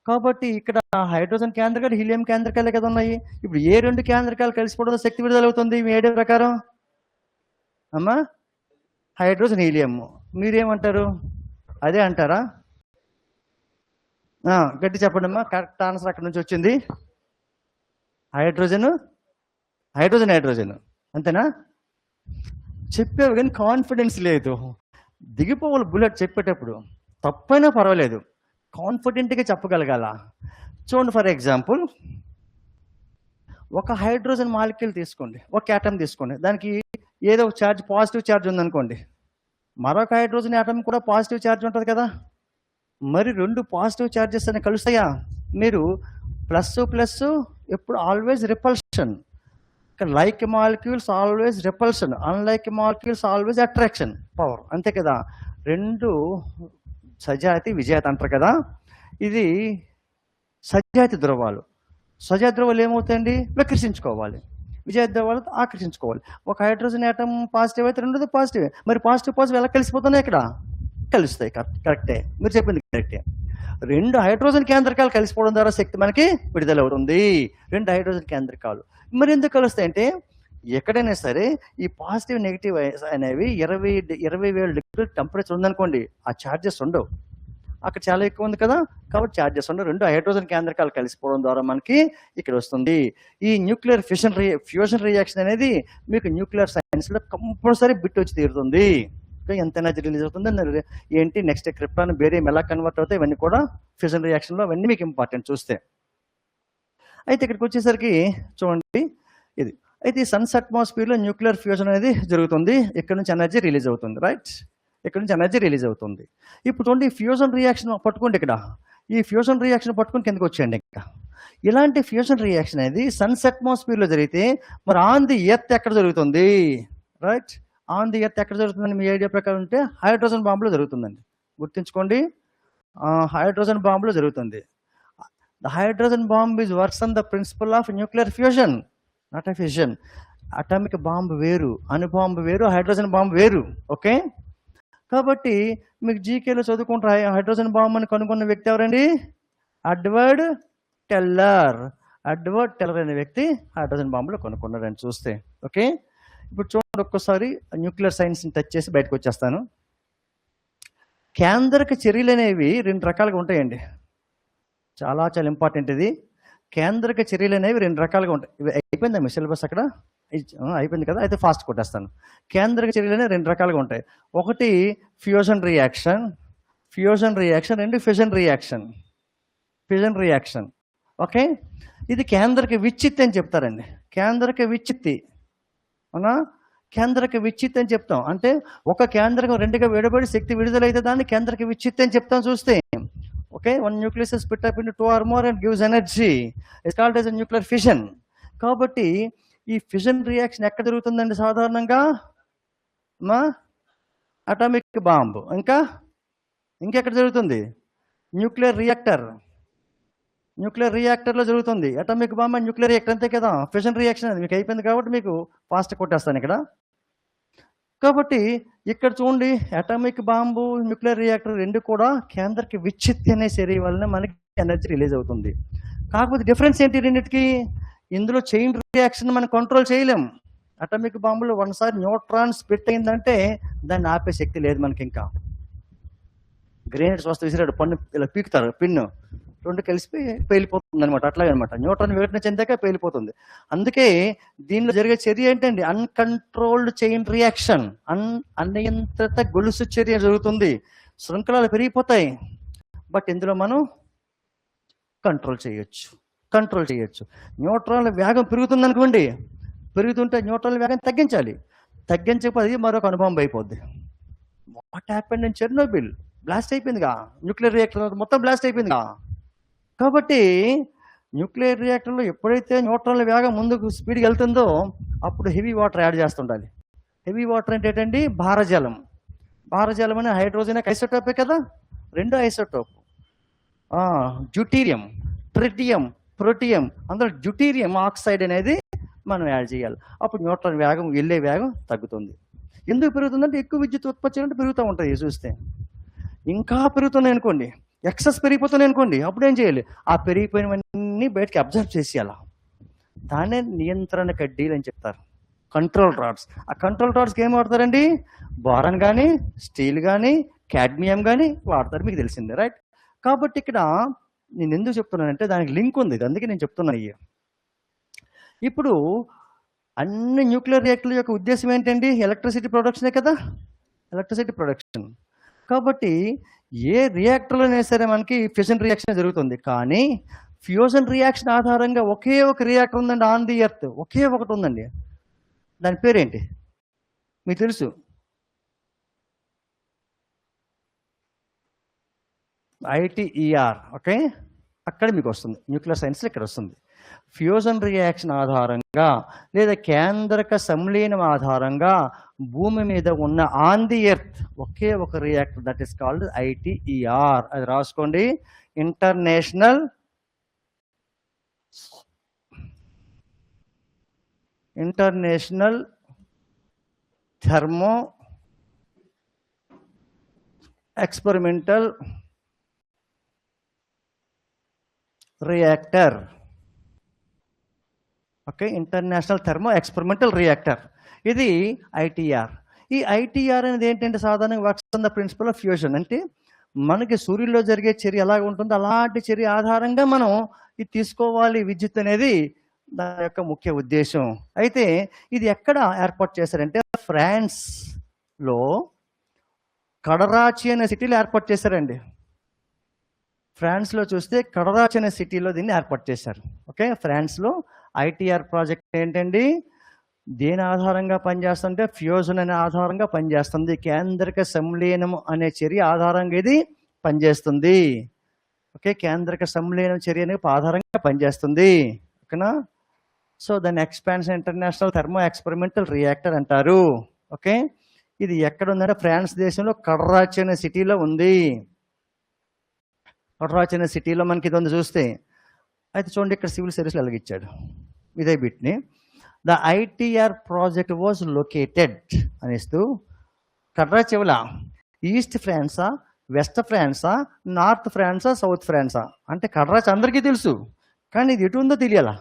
కాబట్టి ఇక్కడ హైడ్రోజన్ కేంద్రకాలు హీలియం కేంద్రకాలే కదా ఉన్నాయి. ఇప్పుడు ఏ రెండు కేంద్రకాలు కలిసిపోవడం శక్తి విడుదల అవుతుంది మీ ఐడియా ప్రకారం? అమ్మా, హైడ్రోజన్ హీలియం. మీరేమంటారు? అదే అంటారా? గట్టి చెప్పండి అమ్మా. కరెక్ట్ ఆన్సర్ అక్కడ నుంచి వచ్చింది. హైడ్రోజన్ హైడ్రోజన్ హైడ్రోజన్ అంతేనా? చెప్పావు కానీ కాన్ఫిడెన్స్ లేదు. దిగిపోవాలి బుల్లెట్ చెప్పేటప్పుడు. తప్పైనా పర్వాలేదు, కాన్ఫిడెంట్గా చెప్పగలగాల. చూడండి, ఫర్ ఎగ్జాంపుల్ ఒక హైడ్రోజన్ మాలిక్యూల్ తీసుకోండి, ఒక యాటమ్ తీసుకోండి. దానికి ఏదో ఒక ఛార్జ్, పాజిటివ్ ఛార్జ్ ఉందనుకోండి. మరొక హైడ్రోజన్ యాటమ్ కూడా పాజిటివ్ ఛార్జ్ ఉంటుంది కదా. మరి రెండు పాజిటివ్ ఛార్జెస్ అని కలుస్తాయా? మీరు ప్లస్ ప్లస్ ఎప్పుడు always repulsion. Like molecules always repulsion, unlike molecules always attraction power. అంతే కదా. రెండు సజాతి విజాతి అంటారు కదా. ఇది సజాతి ద్రవాలు. సజాతి ద్రవాలు ఏమవుతాయండి? వికర్షించుకోవాలి. విజాతి ద్రవాలు ఆకర్షించుకోవాలి. ఒక హైడ్రోజన్ యాటమ్ పాజిటివ్ అయితే రెండోది పాజిటివ్. మరి పాజిటివ్ పాజిటివ్ ఎలా కలిసిపోతున్నాయి? ఇక్కడ కలుస్తాయి. కరెక్టే, మీరు చెప్పింది కరెక్టే. రెండు హైడ్రోజన్ కేంద్రకాలు కలిసిపోవడం ద్వారా శక్తి మనకి విడుదలవుతుంది. రెండు హైడ్రోజన్ కేంద్రకాలు మరి ఎందుకు కలుస్తాయి అంటే, ఎక్కడైనా సరే ఈ పాజిటివ్ నెగిటివ్ అనేవి 20,000 డిగ్రీ టెంపరేచర్ ఉందనుకోండి, ఆ ఛార్జెస్ ఉండవు. అక్కడ చాలా ఎక్కువ ఉంది కదా, కాబట్టి ఛార్జెస్ ఉండవు. రెండు హైడ్రోజన్ కేంద్రకాలు కలిసిపోవడం ద్వారా మనకి ఇక్కడ వస్తుంది. ఈ న్యూక్లియర్ ఫ్యూజన్ రియాక్షన్ అనేది మీకు న్యూక్లియర్ సైన్స్లో కంపల్సరీ బిట్ వచ్చి తీరుతుంది. ఎంత ఎనర్జీ రిలీజ్ అవుతుంది ఏంటి, నెక్స్ట్ క్రిప్టాన్ బేరియం ఎలా కన్వర్ట్ అవుతాయి, ఇవన్నీ కూడా ఫ్యూజన్ రియాక్షన్లో అవన్నీ మీకు ఇంపార్టెంట్ చూస్తే. అయితే ఇక్కడికి వచ్చేసరికి చూడండి ఇది. అయితే ఈ సన్స్ అట్మాస్ఫియర్లో న్యూక్లియర్ ఫ్యూజన్ అనేది జరుగుతుంది. ఇక్కడ నుంచి ఎనర్జీ రిలీజ్ అవుతుంది. రైట్? ఇక్కడ నుంచి ఎనర్జీ రిలీజ్ అవుతుంది. ఇప్పుడు చూడండి, ఫ్యూజన్ రియాక్షన్ పట్టుకోండి. ఇక్కడ ఈ ఫ్యూజన్ రియాక్షన్ పట్టుకుని కిందకి వచ్చేయండి. ఇంకా ఇలాంటి ఫ్యూజన్ రియాక్షన్ అనేది సన్స్ అట్మాస్ఫియర్లో జరిగితే మరి ఆన్ ది ఎర్త్ ఎక్కడ జరుగుతుంది? రైట్? ఆన్ ది ఎర్త్ ఎక్కడ జరుగుతుందని మీ ఐడియా ప్రకారం ఉంటే హైడ్రోజన్ బాంబులో జరుగుతుందండి. గుర్తుంచుకోండి, హైడ్రోజన్ బాంబులో జరుగుతుంది. The hydrogen bomb is works on the principle of nuclear fusion, not a fission. Atomic bomb వేరు, అణుబాంబు వేరు, హైడ్రోజన్ బాంబు వేరు. ఓకే, కాబట్టి మీకు జీకేలో చదువుకుంటారు హైడ్రోజన్ బాంబు అని కనుగొన్న వ్యక్తి ఎవరండి? Edward teller. ఎడ్వర్డ్ టెల్లర్ అనే వ్యక్తి హైడ్రోజన్ బాంబులో కనుక్కున్నారని చూస్తే. ఓకే, ఇప్పుడు చూడండి ఒక్కసారి న్యూక్లియర్ సైన్స్ని టచ్ చేసి బయటకు వచ్చేస్తాను. కేంద్రక చర్యలు అనేవి 2 రకాలుగా ఉంటాయండి. చాలా చాలా ఇంపార్టెంట్ ఇది. కేంద్రక చర్యలు అనేవి 2 రకాలుగా ఉంటాయి. ఇవి అయిపోయిందా మీ సిలబస్ అక్కడ? అయిపోయింది కదా, అయితే ఫాస్ట్ కొట్టేస్తాను. కేంద్రక చర్యలు అనేవి 2 రకాలుగా ఉంటాయి. ఒకటి fusion reaction, 2 fission reaction. Okay, ఇది కేంద్రక విచ్చిత్తి అని చెప్తారండి. కేంద్రక విచ్చిత్తి, అవునా? కేంద్రక విచ్చిత్తి అని చెప్తాం. అంటే ఒక కేంద్రకం 2గా విడబడి శక్తి విడుదలైతే దాన్ని కేంద్రక విచ్చిత్తి అని చెప్తాం చూస్తే. Okay, 1 nucleus is split up into 2 or more and gives energy. It's called as a nuclear fission. కాబట్టి ఈ ఫిజన్ రియాక్షన్ ఎక్కడ జరుగుతుందండి సాధారణంగా? Atomic bomb. ఇంకెక్కడ జరుగుతుంది? న్యూక్లియర్ రియాక్టర్లో జరుగుతుంది. Atomic bomb and nuclear reactor, అంతే కదా. ఫిజన్ రియాక్షన్ అది మీకు అయిపోయింది కాబట్టి మీకు ఫాస్ట్ కొట్టేస్తాను ఇక్కడ. కాబట్టి ఇక్కడ చూడండి, అటామిక్ బాంబు, న్యూక్లియర్ రియాక్టర్ 2 కూడా కేంద్రక విచ్చిత్తి అనే చర్య వలన మనకి ఎనర్జీ రిలీజ్ అవుతుంది. కాకపోతే డిఫరెన్స్ ఏంటి రెండింటికి? ఇందులో చైన్ రియాక్షన్ మనం కంట్రోల్ చేయలేం. అటామిక్ బాంబులో ఒకసారి న్యూట్రాన్ స్ప్లిట్ అయిందంటే దాన్ని ఆపే శక్తి లేదు మనకి. ఇంకా గ్రెనేడ్స్ వస్తే విసిరాడు, పన్ను ఇలా పీకుతారు, పిన్ను 2 కలిసి పేలిపోతుంది అనమాట. అట్లాగే అనమాట, న్యూట్రాన్ విఘటన చెందాక పేలిపోతుంది. అందుకే దీనిలో జరిగే చర్య ఏంటండి? అన్కంట్రోల్డ్ చైన్ రియాక్షన్, అనియంత్రిత గొలుసు చర్య జరుగుతుంది. శృంఖలాలు పెరిగిపోతాయి, బట్ ఇందులో మనం కంట్రోల్ చేయొచ్చు. న్యూట్రాన్ల వేగం పెరుగుతుంది అనుకోండి, పెరుగుతుంటే న్యూట్రాన్ల వేగం తగ్గించకపోతే అది మరొక అనుభవం అయిపోద్ది. What happened in Chernobyl? Blast అయిపోయిందిగా, న్యూక్లియర్ రియాక్టర్ మొత్తం బ్లాస్ట్ అయిపోయిందిగా. కాబట్టి న్యూక్లియర్ రియాక్టర్లో ఎప్పుడైతే న్యూట్రాన్ల వేగం ముందుకు స్పీడ్గా వెళ్తుందో అప్పుడు హెవీ వాటర్ యాడ్ చేస్తుండాలి. హెవీ వాటర్ అంటే ఏంటండి? భారజలం అనే హైడ్రోజన్ ఐసోటోపే కదా, 2 ఐసోటోప్. డ్యూటీరియం, ట్రిటియం, ప్రోటియం, అందులో డ్యూటీరియం ఆక్సైడ్ అనేది మనం యాడ్ చేయాలి. అప్పుడు న్యూట్రాన్ వేగం, వెళ్ళే వేగం తగ్గుతుంది. ఎందుకు పెరుగుతుందంటే ఎక్కువ విద్యుత్ ఉత్పత్తి అంటే పెరుగుతూ ఉంటుంది. చూస్తే ఇంకా పెరుగుతున్నాయి అనుకోండి, ఎక్సెస్ పెరిగిపోతున్నాయి అనుకోండి, అప్పుడు ఏం చేయాలి? ఆ పెరిగిపోయినవన్నీ బయటకి అబ్జర్వ్ చేసేయాల. దాన్నే నియంత్రణ కడ్డీలు అని చెప్తారు, కంట్రోల్ రాడ్స్. ఆ కంట్రోల్ రాడ్స్కి ఏం వాడతారండి? బోరాన్ కానీ, స్టీల్ కానీ, క్యాడ్మియం కానీ వాడతారు, మీకు తెలిసిందే, రైట్? కాబట్టి ఇక్కడ నేను ఎందుకు చెప్తున్నానంటే దానికి లింక్ ఉంది, అందుకే నేను చెప్తున్నాను. ఇప్పుడు అన్ని న్యూక్లియర్ రియాక్టర్ల యొక్క ఉద్దేశం ఏంటండి? ఎలక్ట్రిసిటీ ప్రొడక్షనే కదా, ఎలక్ట్రిసిటీ ప్రొడక్షన్. కాబట్టి ఏ రియాక్టర్లోనే సరే మనకి ఫ్యూజన్ రియాక్షన్ జరుగుతుంది. కానీ ఫ్యూజన్ రియాక్షన్ ఆధారంగా ఒకే ఒక రియాక్టర్ ఉందండి ఆన్ ది ఎర్త్, ఒకే ఒకటి ఉందండి. దాని పేరేంటి మీకు తెలుసు? ITER. ఓకే, అక్కడ మీకు వస్తుంది, న్యూక్లియర్ సైన్స్లో ఇక్కడ వస్తుంది. ఫ్యూజన్ రియాక్షన్ ఆధారంగా లేదా కేంద్రక సంలీనం ఆధారంగా భూమి మీద ఉన్న ఆన్ ది ఎర్త్ ఒకే ఒక reactor, that is called ITER. అది రాసుకోండి, international thermo experimental reactor. Okay, international thermo experimental reactor, ఇది ITER. ఈ ITER అనేది ఏంటంటే సాధారణంగా works on the principle of fusion. అంటే మనకి సూర్యుల్లో జరిగే చర్య ఎలాగ ఉంటుందో అలాంటి చర్య ఆధారంగా మనం ఇది తీసుకోవాలి విద్యుత్ అనేది దాని యొక్క ముఖ్య ఉద్దేశం. అయితే ఇది ఎక్కడ ఏర్పాటు చేశారంటే ఫ్రాన్స్లో కడరాచి అనే సిటీలో ఏర్పాటు చేశారండి. ఫ్రాన్స్లో చూస్తే కడరాచి అనే సిటీలో దీన్ని ఏర్పాటు చేశారు. ఓకే, ఫ్రాన్స్లో ITER ప్రాజెక్ట్ ఏంటండి? దేని ఆధారంగా పనిచేస్తుంటే ఫ్యూజన్ అనే ఆధారంగా పనిచేస్తుంది. కేంద్రక సంలీనం అనే చర్య ఆధారంగా ఇది పనిచేస్తుంది. ఓకే, కేంద్రక సంలీనం చర్య అనేది ఆధారంగా పనిచేస్తుంది. ఓకేనా? సో దాన్ని expansion international thermo experimental reactor అంటారు. ఓకే, ఇది ఎక్కడ ఉందంటే ఫ్రాన్స్ దేశంలో కర్రాచి అనే సిటీలో ఉంది. కర్రాచి అనే సిటీలో మనకి ఇది ఉంది చూస్తే. అయితే చూడండి, ఇక్కడ సివిల్ సర్వీస్లో ఎలాగిచ్చాడు ఇదే బిట్ని. The ITER project was located అనేస్తూ కర్రాచివలా ఈస్ట్ ఫ్రాన్సా, వెస్ట్ ఫ్రాన్సా, నార్త్ ఫ్రాన్సా, సౌత్ ఫ్రాన్సా అంటే కర్రాచి అందరికీ తెలుసు, కానీ ఇది ఎటు ఉందో తెలియాలా.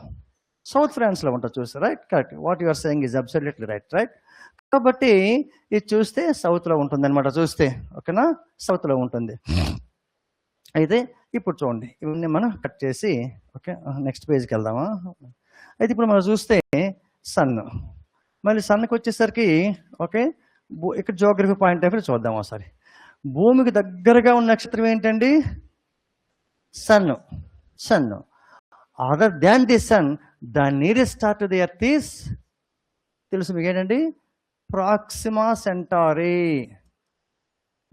సౌత్ ఫ్రాన్స్లో ఉంటుంది చూస్తే, right, correct. What your saying is absolutely right. కాబట్టి ఇది చూస్తే సౌత్లో ఉంటుంది అనమాట. చూస్తే ఓకేనా, సౌత్లో ఉంటుంది. అయితే ఇప్పుడు చూడండి, ఇవన్నీ మనం కట్ చేసి ఓకే నెక్స్ట్ పేజ్కి వెళ్దామా. అయితే ఇప్పుడు మనం చూస్తే సన్, మళ్ళీ సన్కి వచ్చేసరికి ఓకే ఇక్కడ జియోగ్రఫీ పాయింట్ ఆఫ్ వ్యూ చూద్దాం ఒకసారి. భూమికి దగ్గరగా ఉన్న నక్షత్రం ఏంటండి? Sun. Other than the sun the nearest star to the earth is తెలుసు మీకు ఏంటండి? Proxima Centauri.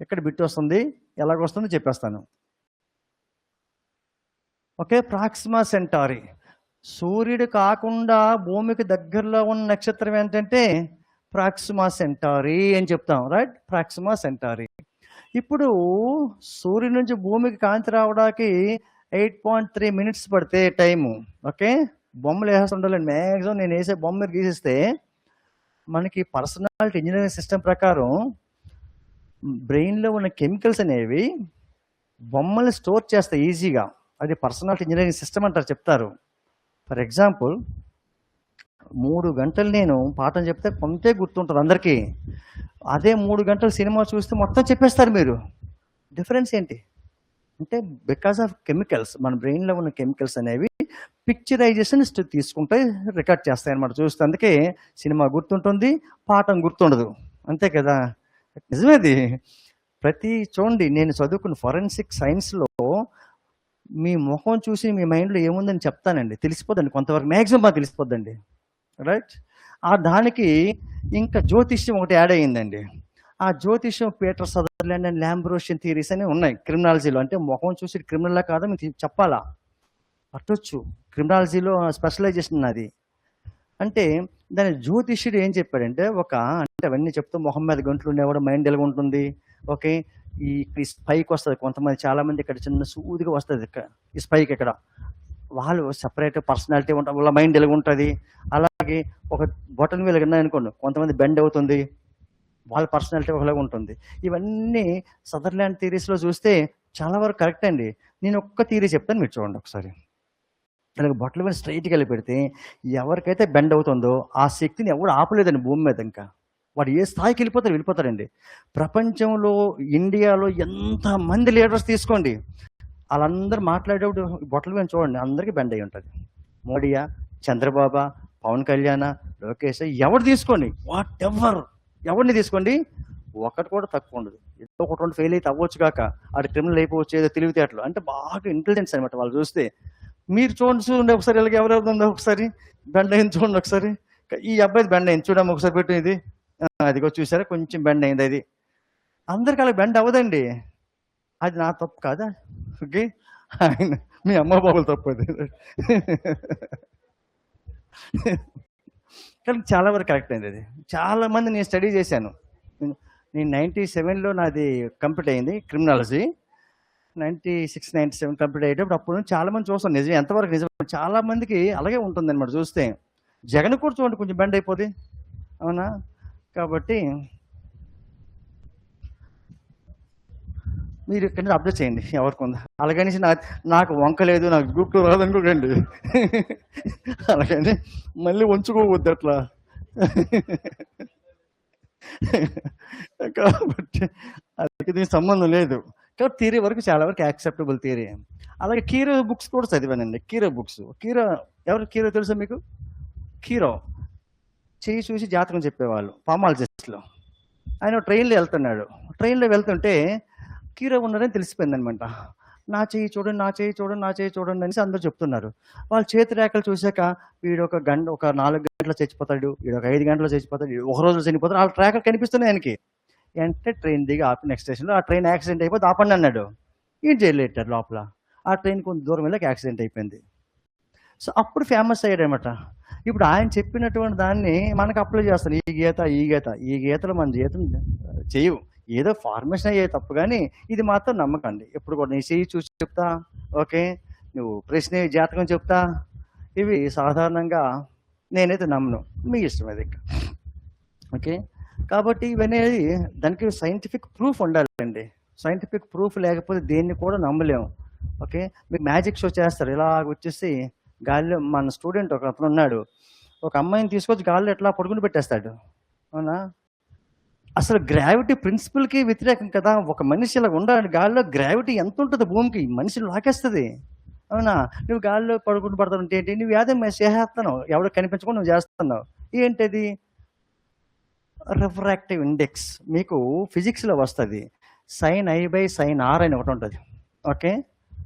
ఎక్కడ బిట్ వస్తుంది, ఎలాగొస్తుందో చెప్పేస్తాను. Okay, Proxima Centauri. సూర్యుడు కాకుండా భూమికి దగ్గరలో ఉన్న నక్షత్రం ఏంటంటే ప్రాక్సిమా సెంటారీ అని చెప్తాం, రైట్, ప్రాక్సిమా సెంటారీ. ఇప్పుడు సూర్యుడి నుంచి భూమికి కాంతి రావడానికి 8.3 minutes పడితే టైము. ఓకే, బొమ్మలు వేసి ఉండాలండి. మ్యాక్సిమం నేను వేసే బొమ్మ మీరు గీసిస్తే మనకి పర్సనాలిటీ ఇంజనీరింగ్ సిస్టమ్ ప్రకారం బ్రెయిన్లో ఉన్న కెమికల్స్ అనేవి బొమ్మల్ని స్టోర్ చేస్తాయి ఈజీగా. అది పర్సనాలిటీ ఇంజనీరింగ్ సిస్టమ్ అంటారు, చెప్తారు. ఫర్ ఎగ్జాంపుల్ 3 గంటలు నేను పాఠం చెప్తే కొంతే గుర్తుంటుంది అందరికీ. అదే 3 గంటలు సినిమా చూస్తే మొత్తం చెప్పేస్తారు మీరు. డిఫరెన్స్ ఏంటి అంటే బికాస్ ఆఫ్ కెమికల్స్. మన బ్రెయిన్లో ఉన్న కెమికల్స్ అనేవి పిక్చరైజేషన్ తీసుకుంటాయి, రికార్డ్ చేస్తాయి అన్నమాట. చూస్తే అందుకే సినిమా గుర్తుంటుంది, పాఠం గుర్తుండదు, అంతే కదా. నిజమేది. చూడండి, నేను చదువుకున్న ఫోరెన్సిక్ సైన్స్లో మీ ముఖం చూసి మీ మైండ్లో ఏముందని చెప్తానండి, తెలిసిపోద్దండి కొంతవరకు, మ్యాక్సిమం బాగా తెలిసిపోద్దండి, రైట్. ఆ దానికి ఇంకా జ్యోతిష్యం ఒకటి యాడ్ అయ్యిందండి. ఆ జ్యోతిష్యం పీటర్ సదర్లాండ్ అండ్ ల్యాంబ్రోషియన్ థియరీస్ అని ఉన్నాయి క్రిమినాలజీలో. అంటే ముఖం చూసి క్రిమినల్లా కాదా మీకు చెప్పాలా, పట్టొచ్చు. క్రిమినాలజీలో స్పెషలైజేషన్ అది. అంటే దాని జ్యోతిష్యుడు ఏం చెప్పాడంటే అంటే అవన్నీ చెప్తూ మొహం మీద గంటలు ఉండేవాడు మైండ్ ఎలాగ ఉంటుంది. ఓకే, ఈ స్పైక్ వస్తుంది కొంతమంది, చాలామంది ఇక్కడ చిన్న సూదిగా వస్తుంది ఈ స్పైక్ ఇక్కడ. వాళ్ళు సపరేట్ పర్సనాలిటీ ఉంటుంది, వాళ్ళ మైండ్ ఎలాగ ఉంటుంది. అలాగే ఒక బొటన్ వేలు అనుకోండి, కొంతమంది బెండ్ అవుతుంది, వాళ్ళ పర్సనాలిటీ ఒకలాగా ఉంటుంది. ఇవన్నీ సదర్లాండ్ థియరీస్లో చూస్తే చాలా వరకు కరెక్ట్ అండి. నేను ఒక్క థియరీ చెప్తాను, మీరు చూడండి ఒకసారి. అలాగే బొట్టల మీద స్ట్రైట్గా వెళ్ళి పెడితే ఎవరికైతే బెండ్ అవుతుందో ఆ శక్తిని ఎవరు ఆపలేదండి భూమి మీద. ఇంకా వాడు ఏ స్థాయికి వెళ్ళిపోతారండి. ప్రపంచంలో ఇండియాలో ఎంతమంది లీడర్స్ తీసుకోండి, వాళ్ళందరూ మాట్లాడేటప్పుడు బొట్టల మీద చూడండి, అందరికీ బెండ్ అయి ఉంటుంది. మోడీయా, చంద్రబాబు, పవన్ కళ్యాణ్, లోకేష్, ఎవరు తీసుకోండి, ఎవరిని తీసుకోండి, ఒకటి కూడా తక్కువ ఉండదు. ఏదో ఒకటి రెండు ఫెయిల్ అయితే అవ్వచ్చు కాక, అది క్రిమినల్ అయిపోవచ్చు, ఏదో తెలివితేటలు, అంటే బాగా ఇంటెలిజెన్స్ అనమాట వాళ్ళు చూస్తే. మీరు చూడండి ఒకసారి, ఇలాగ ఎవరెవరు ఉందో ఒకసారి బెండ్ అయింది చూడండి ఒకసారి. ఈ అబ్బాయి బెండ్ అయింది చూడమ్మ ఒకసారి, పెట్టు ఇది, అదిగో చూసారా కొంచెం బెండ్ అయింది. అది అందరికి అలా బెండ్ అవ్వదండి. అది నా తప్పు కాదా? ఓకే, ఆయన మీ అమ్మ బాబులు తప్పు అది. కానీ చాలా వరకు కరెక్ట్ అయింది అది. చాలా మంది నేను స్టడీ చేశాను. నేను 97లో నాది కంప్లీట్ అయింది క్రిమినాలజీ. 96, 97 కంప్లీట్ అయ్యేటప్పుడు అప్పుడు నుంచి చాలా మంది చూస్తాను. నిజం ఎంతవరకు నిజం, చాలా మందికి అలాగే ఉంటుంది అనమాట చూస్తే. జగన్ కూడా చూడండి కొంచెం బెండ్ అయిపోద్ది, అవునా? కాబట్టి మీరు ఇక్కడ అప్డేట్ చేయండి ఎవరికి ఉందా. అలాగని నాకు వంక లేదు, నాకు గ్రూప్ 2 రాదనుకోకండి. అలాగని మళ్ళీ ఉంచుకోవద్దు అట్లా. కాబట్టి అది దీనికి సంబంధం లేదు. కాబట్టి థియరీ వరకు చాలా వరకు యాక్సెప్టబుల్ థియరీ. అలాగే కీరో బుక్స్ కూడా చదివానండి. కీరో బుక్స్. ఎవరు కీరో తెలుసా మీకు? కీరో చేయి చూసి జాతకం చెప్పేవాళ్ళు పామాలజిస్ట్లో. ఆయన ట్రైన్లో వెళ్తున్నాడు. ట్రైన్లో వెళ్తుంటే కీరో ఉన్నారని తెలిసిపోయింది అనమాట. నా చేయి చూడండి, నా చేయి చూడండి, నా చేయి చూడండి అనేసి అందరూ చెప్తున్నారు. వాళ్ళ చేతి రేఖలు చూశాక వీడు ఒక 4 గంటలు చచ్చిపోతాడు, వీడు ఒక 5 గంటలు చచ్చిపోతాడు, వీడు ఒక రోజులో చనిపోతాడు, వాళ్ళ రేఖలు కనిపిస్తున్నాయి ఆయనకి. అంటే ట్రైన్ దిగి ఆపి నెక్స్ట్ స్టేషన్లో ఆ ట్రైన్ యాక్సిడెంట్ అయిపోతే ఆపండి అన్నాడు. ఈయన జైలు పెట్టారు లోపల. ఆ ట్రైన్ కొంచెం దూరం వెళ్ళాక యాక్సిడెంట్ అయిపోయింది. సో అప్పుడు ఫేమస్ అయ్యాడు అనమాట. ఇప్పుడు ఆయన చెప్పినటువంటి దాన్ని మనకు అప్లై చేస్తాను. ఈ గీతలు మన జీవితం చేయవు. ఏదో ఫార్మేషన్ అయ్యే తప్పు, కానీ ఇది మాత్రం నమ్మకండి. ఎప్పుడు కూడా నీ చెయ్యి చూసి చెప్తా, ఓకే, నువ్వు ప్రశ్న జాతకం చెప్తా, ఇవి సాధారణంగా నేనైతే నమ్మను. మీ ఇష్టం అది. ఓకే, కాబట్టి ఇవన్నీ దానికి సైంటిఫిక్ ప్రూఫ్ ఉండాలండి. సైంటిఫిక్ ప్రూఫ్ లేకపోతే దేన్ని కూడా నమ్మలేము. ఓకే, మీకు మ్యాజిక్ షో చేస్తారు. ఇలా వచ్చేసి గాలిలో మన స్టూడెంట్ ఒక అతను ఉన్నాడు, ఒక అమ్మాయిని తీసుకొచ్చి గాలిలో ఎట్లా పడుకుని పెట్టేస్తాడు. అవునా? అసలు గ్రావిటీ ప్రిన్సిపల్కి వ్యతిరేకం కదా. ఒక మనిషి ఇలా ఉండాలి గాలిలో. గ్రావిటీ ఎంత ఉంటుంది భూమికి, మనిషిని లాకేస్తుంది. అవునా? నువ్వు గాలిలో పడుకుని పడతావు ఏంటి? నువ్వు ఏదో చేస్తున్నావు, ఎవడో కనిపించకుండా నువ్వు చేస్తున్నావు. ఏంటది? Refractive index. మీకు ఫిజిక్స్లో వస్తుంది. sin I by sin R అని ఒకటి ఉంటుంది. ఓకే,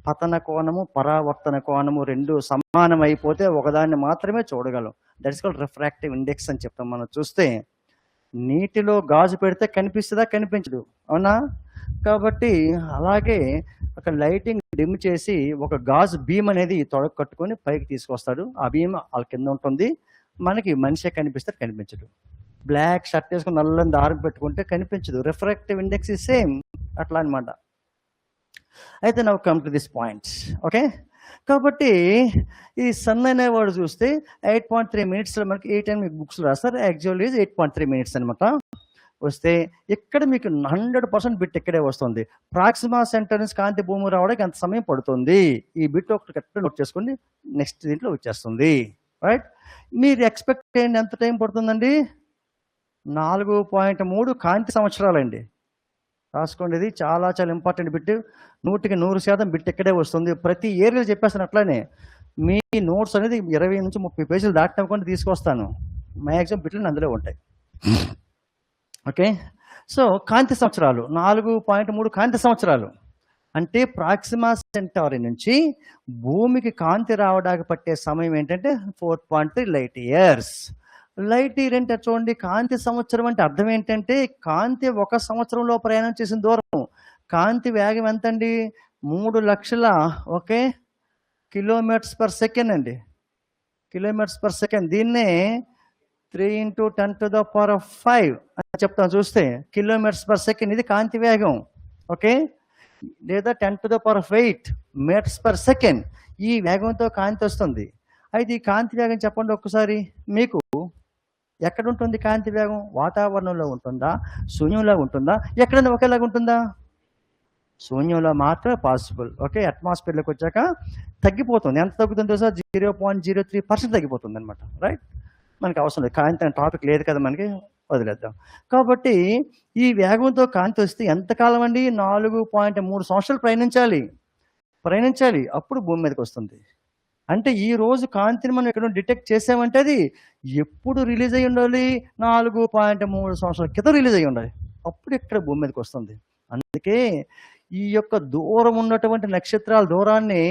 పతన కోణము పరావర్తన కోణము రెండు సమానం అయిపోతే ఒకదాన్ని మాత్రమే చూడగలం. దట్స్ కాల్డ్ రిఫ్రాక్టివ్ ఇండెక్స్ అని చెప్తాం. మనం చూస్తే నీటిలో గాజు పెడితే కనిపిస్తుందా? కనిపించదు. అవునా? కాబట్టి అలాగే ఒక లైటింగ్ డిమ్ చేసి ఒక గాజు బీమ్ అనేది తొడకు కట్టుకొని పైకి తీసుకొస్తాడు. ఆ బీమ్ వాళ్ళ కింద ఉంటుంది. మనకి మనిషే కనిపిస్తే కనిపించదు. బ్లాక్ షర్ట్ వేసుకుని నల్లని దారం పెట్టుకుంటే కనిపించదు. రిఫ్రాక్టివ్ ఇండెక్స్ ఈ సేమ్ అట్లా అనమాట. అయితే now come to this point. Okay, కాబట్టి ఈ సన్ అనేవాడు చూస్తే 8.3 మినిట్స్లో మనకి 8 అని మీకు బుక్స్ రాస్తారు. యాక్చువల్లీ 8.3 మినిట్స్ అనమాట. వస్తే ఇక్కడ మీకు 100% బిట్ ఇక్కడే వస్తుంది. ప్రాక్సిమా సెంటర్ నుంచి కాంతి భూమి రావడానికి ఎంత సమయం పడుతుంది, ఈ బిట్ ఒకటి కరెక్ట్ నోట్ చేసుకోండి. నెక్స్ట్ దీంట్లో వచ్చేస్తుంది. రైట్, మీరు ఎక్స్పెక్ట్ చేయండి ఎంత టైం పడుతుందండి? 4.3 కాంతి సంవత్సరాలండి. రాసుకోండి, ఇది చాలా చాలా ఇంపార్టెంట్ బిట్. 100% బిట్ ఇక్కడే వస్తుంది. ప్రతి ఏరియాలో చెప్పేస్తాను. అట్లానే మీ నోట్స్ అనేది 20 నుంచి 30 పేజీలు దాటినకుండా తీసుకొస్తాను. మ్యాక్సిమం బిట్లు అందులో ఉంటాయి. ఓకే, సో కాంతి సంవత్సరాలు 4.3 కాంతి సంవత్సరాలు అంటే ప్రాక్సిమా సెంటారి నుంచి భూమికి కాంతి రావడానికి పట్టే సమయం ఏంటంటే 4.3 లైట్ ఇయర్స్. లైట్ ఇయర్ అంటే చూడండి, కాంతి సంవత్సరం అంటే అర్థం ఏంటంటే కాంతి 1 సంవత్సరంలో ప్రయాణం చేసిన దూరం. కాంతి వేగం ఎంతండి? 3 లక్షల ఓకే కిలోమీటర్స్ పర్ సెకండ్ అండి. Kilometres per second. దీన్నే 3 × 10⁵ అని చెప్తాను. చూస్తే కిలోమీటర్స్ పర్ సెకండ్ ఇది కాంతి వేగం. ఓకే, లేదా 10⁸ మీటర్స్ పర్ సెకండ్. ఈ వేగంతో కాంతి వస్తుంది. అయితే ఈ కాంతి వేగం చెప్పండి ఒక్కసారి. మీకు ఎక్కడ ఉంటుంది కాంతి వేగం? వాతావరణంలో ఉంటుందా, శూన్యంలో ఉంటుందా, ఎక్కడైనా ఒకేలాగా ఉంటుందా? శూన్యంలో మాత్రమే పాసిబుల్. ఓకే, అట్మాస్ఫియర్లోకి వచ్చాక తగ్గిపోతుంది. ఎంత తగ్గుతుందో సార్? 0.03% తగ్గిపోతుంది అనమాట. రైట్, మనకి అవసరం లేదు. కాంతి అనే టాపిక్ లేదు కదా మనకి, వదిలేద్దాం. కాబట్టి ఈ వేగంతో కాంతి వస్తే ఎంతకాలం అండి? 4.3 సంవత్సరాలు ప్రయాణించాలి. అప్పుడు భూమి మీదకి వస్తుంది. అంటే ఈ రోజు కాంతిని మనం ఎక్కడ డిటెక్ట్ చేసామంటే అది ఎప్పుడు రిలీజ్ అయ్యి ఉండాలి? 4.3 సంవత్సరాల క్రితం రిలీజ్ అయ్యి ఉండాలి. అప్పుడు ఇక్కడ భూమి మీదకి వస్తుంది. అందుకే ఈ యొక్క దూరం ఉన్నటువంటి నక్షత్రాల దూరాన్ని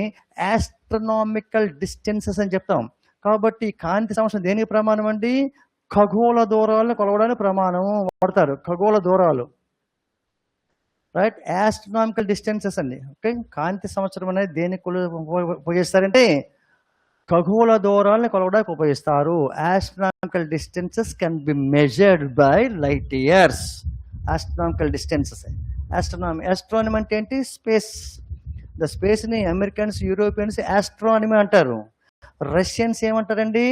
ఆస్ట్రనామికల్ డిస్టెన్సెస్ అని చెప్తాం. కాబట్టి కాంతి సంవత్సరం దేనికి ప్రమాణం అండి? ఖగోళ దూరాలను కొలవడానికి ప్రమాణం వాడతారు. ఖగోళ దూరాలు, రైట్, ఆస్ట్రనామికల్ డిస్టెన్సెస్ అండి. ఓకే, కాంతి సంవత్సరం అనేది దేనికి ఉపయోగిస్తారంటే ఖగోళ దూరాలను కొలవడానికి ఉపయోగిస్తారు. Astronomical distances can be measured by light years. Astronomical distances. Astronomy అంటే ఏంటి? స్పేస్. ద స్పేస్ని అమెరికన్స్, యూరోపియన్స్ ఆస్ట్రానమీ అంటారు. రష్యన్స్ ఏమంటారండి?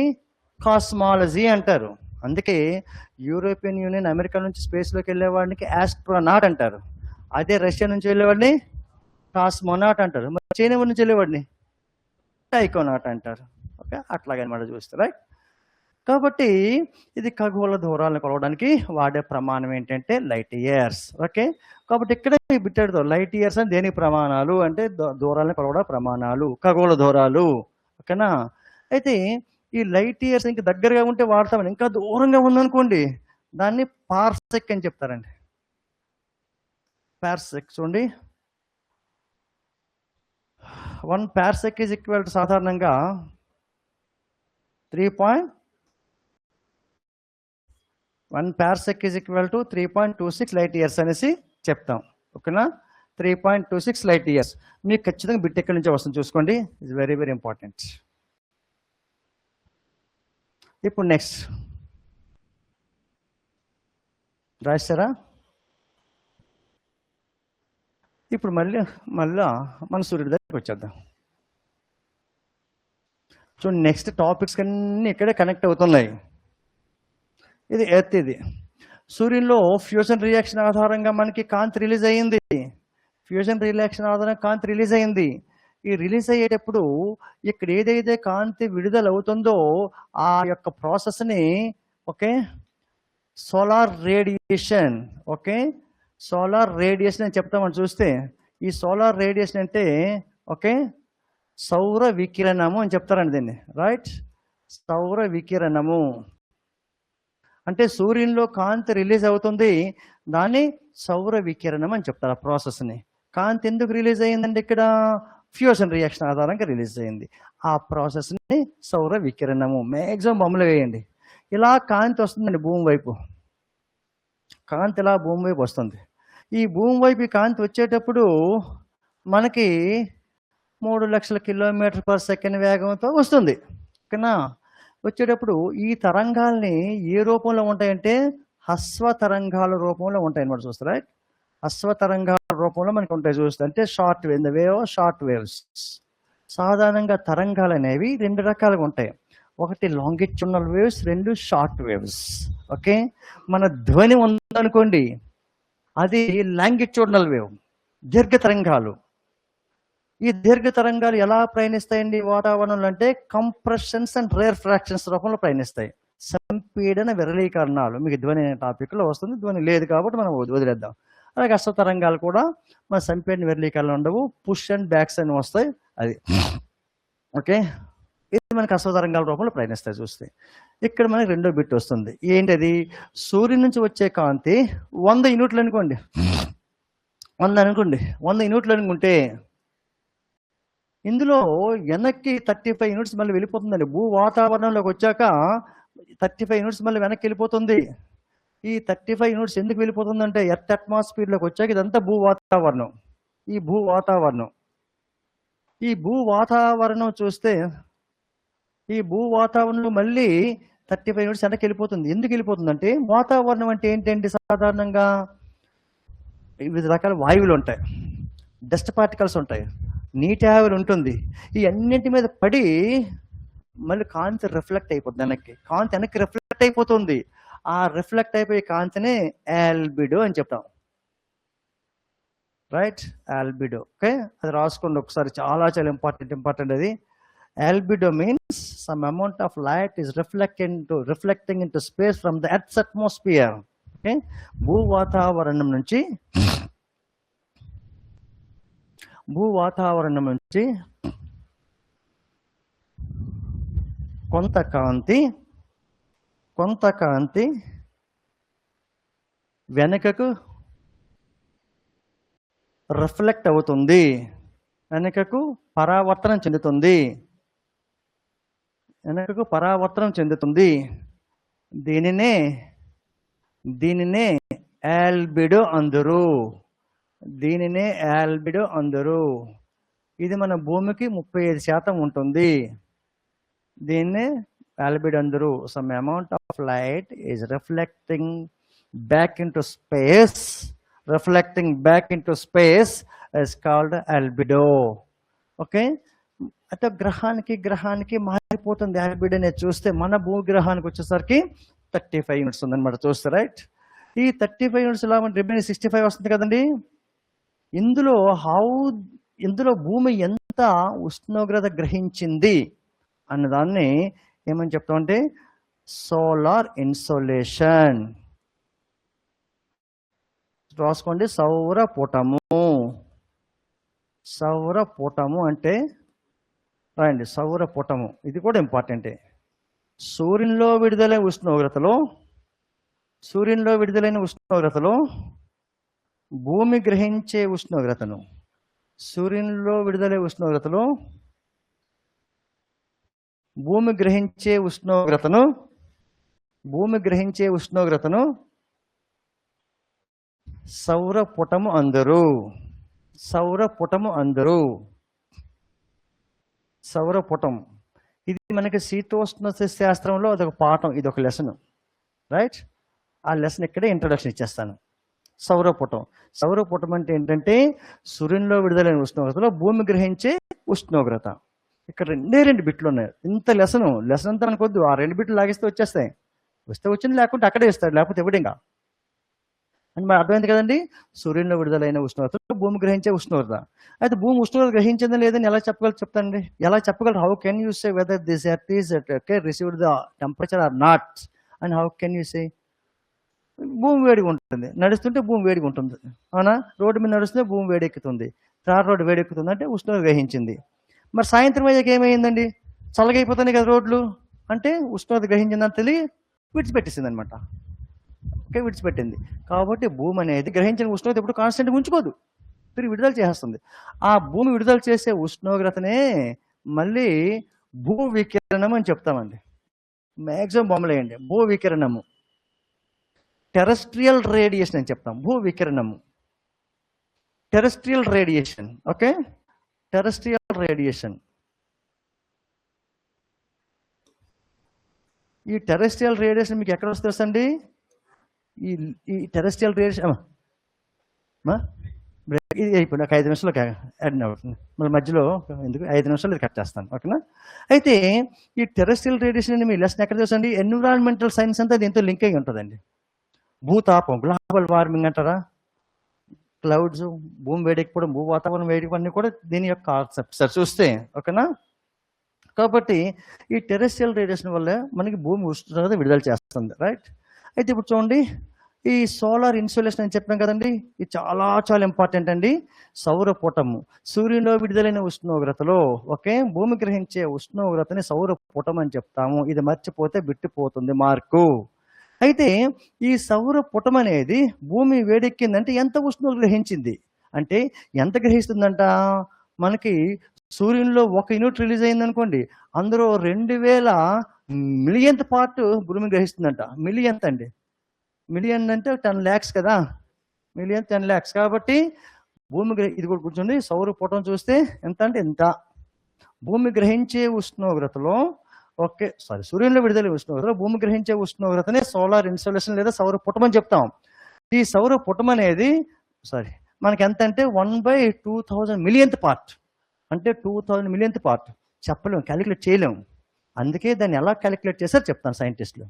కాస్మాలజీ అంటారు. అందుకే యూరోపియన్ యూనియన్ అమెరికా నుంచి స్పేస్లోకి వెళ్ళేవాడికి ఆస్ట్రోనాట్ అంటారు. అదే రష్యా నుంచి వెళ్ళేవాడిని కాస్మోనాట్ అంటారు. మరి చైనా నుంచి వెళ్ళేవాడిని టైకోనాట్ అంటారు. ఓకే, అట్లాగే అనమాట చూస్తే. రైట్, కాబట్టి ఇది ఖగోళ దూరాలను కొలవడానికి వాడే ప్రమాణం ఏంటంటే లైట్ ఇయర్స్. ఓకే, కాబట్టి ఇక్కడ బిట్టాడుతో లైట్ ఇయర్స్ అని దేనికి ప్రమాణాలు అంటే దూరాలను కొలవడం ప్రమాణాలు, ఖగోళ దూరాలు. ఓకేనా? అయితే ఈ లైట్ ఇయర్స్ ఇంకా దగ్గరగా ఉంటే వాడతామని, ఇంకా దూరంగా ఉందనుకోండి దాన్ని పార్సెక్ అని చెప్తారండి. పార్సెక్ చూడండి, 1 పార్సెక్ ఈజ్ ఈక్వల్ టు సాధారణంగా 1 parsec is equal to 3.26 light years అనేసి చెప్తాం. ఓకేనా? 3.26 లైట్ ఇయర్స్. మీకు ఖచ్చితంగా బిట్ ఎక్కడి నుంచి వస్తుంది చూసుకోండి. It's very very important. ఇప్పుడు నెక్స్ట్ రాశారా? ఇప్పుడు మళ్ళా మన సూర్యుడి దగ్గరికి వచ్చేద్దాం. చూడండి, నెక్స్ట్ టాపిక్స్ అన్నీ ఇక్కడే కనెక్ట్ అవుతున్నాయి. ఇది ఎర్త్. ఇది సూర్యుల్లో ఫ్యూజన్ రియాక్షన్ ఆధారంగా మనకి కాంతి రిలీజ్ అయ్యింది. ఫ్యూజన్ రియాక్షన్ ఆధారంగా కాంతి రిలీజ్ అయ్యింది. ఈ రిలీజ్ అయ్యేటప్పుడు ఇక్కడ ఏదైతే కాంతి విడుదల అవుతుందో ఆ యొక్క ప్రాసెస్ని okay solar radiation, okay solar radiation అని చెప్తామని చూస్తే, ఈ సోలార్ రేడియేషన్ అంటే ఓకే సౌర వికిరణము అని చెప్తారండి దీన్ని, రైట్? సౌర వికిరణము అంటే సూర్యునిలో కాంతి రిలీజ్ అవుతుంది, దాన్ని సౌర వికిరణం అని చెప్తారు. ఆ ప్రాసెస్ని. కాంతి ఎందుకు రిలీజ్ అయ్యిందంటే ఇక్కడ ఫ్యూజన్ రియాక్షన్ ఆధారంగా రిలీజ్ అయ్యింది. ఆ ప్రాసెస్ని సౌర వికిరణము. మ్యాక్సిమం బొమ్మలు వేయండి. ఇలా కాంతి వస్తుందండి భూమి వైపు. కాంతి ఇలా భూమి వైపు వస్తుంది. ఈ భూమి వైపు కాంతి వచ్చేటప్పుడు మనకి 3 లక్షల కిలోమీటర్ పర్ సెకండ్ వేగంతో వస్తుంది. ఓకేనా? వచ్చేటప్పుడు ఈ తరంగాల్ని ఏ రూపంలో ఉంటాయంటే హస్వ తరంగాల రూపంలో ఉంటాయి అన్నమాట. చూస్తారు, రైట్? హస్వ తరంగాల రూపంలో మనకు ఉంటాయి. చూస్తే అంటే short wave, the wave short waves. సాధారణంగా తరంగాలు అనేవి 2 రకాలుగా ఉంటాయి. ఒకటి longitudinal waves, 2 short waves. Okay, మన ధ్వని ఉందనుకోండి, అది లాంగిట్యూడినల్ వేవ్, దీర్ఘ తరంగాలు. ఈ దీర్ఘ తరంగాలు ఎలా ప్రయాణిస్తాయండి వాతావరణంలో అంటే కంప్రెషన్స్ అండ్ రేర్ ఫ్రాక్షన్స్ రూపంలో ప్రయాణిస్తాయి. సంపీడన విరళీకరణాలు మీకు ధ్వని అనే టాపిక్లో వస్తుంది. ధ్వని లేదు కాబట్టి మనం వదిలేద్దాం. అలాగే హస్వ తరంగాలు కూడా మన సంపీడన విరళీకరణలు ఉండవు, పుష్ అండ్ బ్యాక్స్ అని వస్తాయి. అది ఓకే, ఇది మనకి హస్వ తరంగాల రూపంలో ప్రయాణిస్తాయి. చూస్తే ఇక్కడ మనకి రెండో బిట్ వస్తుంది. ఏంటది? సూర్యుని నుంచి వచ్చే కాంతి 100 యూనిట్లు అనుకోండి. 100 యూనిట్లు అనుకుంటే ఇందులో వెనక్కి 35 యూనిట్స్ మళ్ళీ వెళ్ళిపోతుందండి. భూ వాతావరణంలోకి వచ్చాక 35 యూనిట్స్ మళ్ళీ వెనక్కి వెళ్ళిపోతుంది. ఈ 35 యూనిట్స్ ఎందుకు వెళ్ళిపోతుందంటే ఎర్త్ అట్మాస్ఫియర్లోకి వచ్చాక ఇదంతా భూ వాతావరణం. ఈ భూ వాతావరణం చూస్తే ఈ భూ వాతావరణంలో మళ్ళీ 35 యూనిట్స్ వెనక్కి వెళ్ళిపోతుంది. ఎందుకు వెళ్ళిపోతుందంటే వాతావరణం అంటే ఏంటంటే సాధారణంగా వివిధ రకాల వాయువులు ఉంటాయి, డస్ట్ పార్టికల్స్ ఉంటాయి, నీటి ఆవిరి ఉంటుంది. ఈ అన్నింటి మీద పడి మళ్ళీ కాంతి రిఫ్లెక్ట్ అయిపోతుంది. కాంతి వెనక్కి రిఫ్లెక్ట్ అయిపోతుంది. ఆ రిఫ్లెక్ట్ అయిపోయే కాంతిని ఆల్బిడో అని చెప్తాం, రైట్? ఆల్బిడో. ఓకే, అది రాసుకోండి ఒకసారి, చాలా ఇంపార్టెంట్ అది. Albedo means some amount of light is reflecting into space from the earth's atmosphere. Okay, భూ వాతావరణం నుంచి కొంత కాంతి వెనుకకు రిఫ్లెక్ట్ అవుతుంది, వెనుకకు పరావర్తనం చెందుతుంది. దీనినే ఆల్బిడో అందరు. ఇది మన భూమికి 35% ఉంటుంది. దీన్నే ఆల్బిడో అందరు. Some amount of light is reflecting back into space is called albedo. Okay, అంటే గ్రహానికి మారిపోతుంది ఆల్బిడో అనేది. చూస్తే మన భూగ్రహానికి వచ్చేసరికి 35 యూనిట్స్ ఉందన్నమాట. చూస్తే రైట్, ఈ 35 యూనిట్స్ ఇలా రిమైనింగ్ 65 వస్తుంది కదండి. ఇందులో భూమి ఎంత ఉష్ణోగ్రత గ్రహించింది అన్నదాన్ని ఏమని చెప్తామంటే సోలార్ ఇన్సోలేషన్. రాసుకోండి, సౌరపుటము అంటే రాయండి, సౌరపుటము. ఇది కూడా ఇంపార్టెంటే. సూర్యునిలో విడుదలైన ఉష్ణోగ్రతలో భూమి గ్రహించే ఉష్ణోగ్రతను సౌరపుటము అందరు. సౌరపుటం ఇది మనకి శీతోష్ణ శాస్త్రంలో అదొక పాఠం, ఇది ఒక లెసన్, రైట్? ఆ లెసన్ ఇక్కడే ఇంట్రొడక్షన్ ఇచ్చేస్తాను. సౌరపుటం. సౌరపుటం అంటే ఏంటంటే సూర్యునిలో విడుదలైన ఉష్ణోగ్రతలో భూమి గ్రహించే ఉష్ణోగ్రత. ఇక్కడ రెండు బిట్లు ఉన్నాయి. ఇంత లెసన్ అంతా అనుకోద్దు, ఆ 2 బిట్లు లాగేస్తే వచ్చేస్తాయి. వస్తే వచ్చింది, లేకుంటే అక్కడే ఇస్తాడు, లేకపోతే ఇవ్వడింగా అని మరి అర్థమైంది కదండి. సూర్యునిలో విడుదలైన ఉష్ణోగ్రత భూమి గ్రహించే ఉష్ణోగ్రత. అయితే భూమి ఉష్ణోగ్రత గ్రహించిందా లేదని ఎలా చెప్తానండి? ఎలా చెప్పగలరు? How can you say whether this earth is received the temperature or not and how can you say? భూమి వేడిగా ఉంటుంది, నడుస్తుంటే భూమి వేడిగా ఉంటుంది, అవునా? రోడ్డు మీద నడుస్తుంటే భూమి వేడెక్కుతుంది, తార్ రోడ్డు వేడెక్కుతుంది అంటే ఉష్ణోగ్రత గ్రహించింది. మరి సాయంత్రం అయ్యాక ఏమైందండి? చల్లగైపోతున్నాయి కదా రోడ్లు, అంటే ఉష్ణోగ్రత గ్రహించిందని తెలియ విడిచిపెట్టేసింది అనమాట. ఓకే, విడిచిపెట్టింది. కాబట్టి భూమి అనేది గ్రహించిన ఉష్ణోగ్రత ఎప్పుడు కాన్స్టెంట్గా ఉంచుకోదు, తిరిగి విడుదల చేస్తుంది. ఆ భూమి విడుదల చేసే ఉష్ణోగ్రతనే మళ్ళీ భూ వికిరణం అని చెప్తామండి. మ్యాక్సిమం బొమ్మలు వేయండి. భూ వికిరణము, టెరెస్ట్రియల్ రేడియేషన్ అని చెప్తాం. భూ వికిరణము, terrestrial radiation. Okay, terrestrial radiation. ఈ టెరెస్ట్రియల్ రేడియేషన్ మీకు ఎక్కడ వస్తుందండి? ఈ టెరెస్ట్రియల్ రేడియేషన్ ఇది అయిపోయింది. ఒక 5 నిమిషాలు యాడ్ అవుతుంది, మళ్ళీ మధ్యలో ఎందుకు 5 నిమిషాలు ఇది కట్ చేస్తాను, ఓకేనా? అయితే ఈ టెరెస్ట్రియల్ రేడియేషన్ అని మీ లెసన్ ఎక్కడ చూసండి? ఎన్విరాన్మెంటల్ సైన్స్ అంతా దీంతో లింక్ అయి ఉంటుందండి. భూతాపం, గ్లోబల్ వార్మింగ్ అంటారా, క్లౌడ్స్, భూమి వేడెక్కిపోవడం, భూ వాతావరణం వేడిపోవడం కూడా దీని యొక్క కాన్సెప్ట్స్ చూస్తే, ఓకేనా? కాబట్టి ఈ టెరెస్ట్రియల్ రేడియేషన్ వల్ల మనకి భూమి ఉష్ణోగ్రత విడుదల చేస్తుంది, రైట్? అయితే ఇప్పుడు చూడండి, ఈ సోలార్ ఇన్సోలేషన్ అని చెప్పాం కదండి, ఇది చాలా చాలా ఇంపార్టెంట్ అండి. సౌరపుటము, సూర్యునిలో విడుదలైన ఉష్ణోగ్రతలో ఓకే భూమి గ్రహించే ఉష్ణోగ్రతని సౌరపుటం అని చెప్తాము. ఇది మర్చిపోతే బిట్టుపోతుంది మార్కు. అయితే ఈ సౌరపుటం అనేది భూమి వేడెక్కిందంటే ఎంత ఉష్ణోగ్రత గ్రహించింది అంటే ఎంత గ్రహిస్తుందంట? మనకి సూర్యునిలో 1 యూనిట్ రిలీజ్ అయింది అనుకోండి, అందులో 2000 మిలియన్త్ పార్ట్ భూమి గ్రహిస్తుందంట. మిలియన్త్ అండి, మిలియన్ అంటే 10 lakhs కదా, మిలియన్ 10 lakhs. కాబట్టి భూమి ఇది కూడా కూర్చోండి, సౌరపుటం చూస్తే ఎంత అంటే ఎంత. భూమి గ్రహించే ఉష్ణోగ్రతలో సూర్యునిలో విడుదల ఉష్ణోగ్రత భూమి గ్రహించే ఉష్ణోగ్రతనే సోలార్ ఇన్సోలేషన్ లేదా సౌరపుటం అని చెప్తాం. ఈ సౌరపుటం అనేది మనకి ఎంత అంటే 1/2000 మిలియన్త్ పార్ట్, అంటే 2000 మిలియన్త్ పార్ట్. చెప్పలేము, క్యాలిక్యులేట్ చేయలేము. అందుకే దాన్ని ఎలా క్యాలిక్యులేట్ చేశారో చెప్తాను సైంటిస్టులు.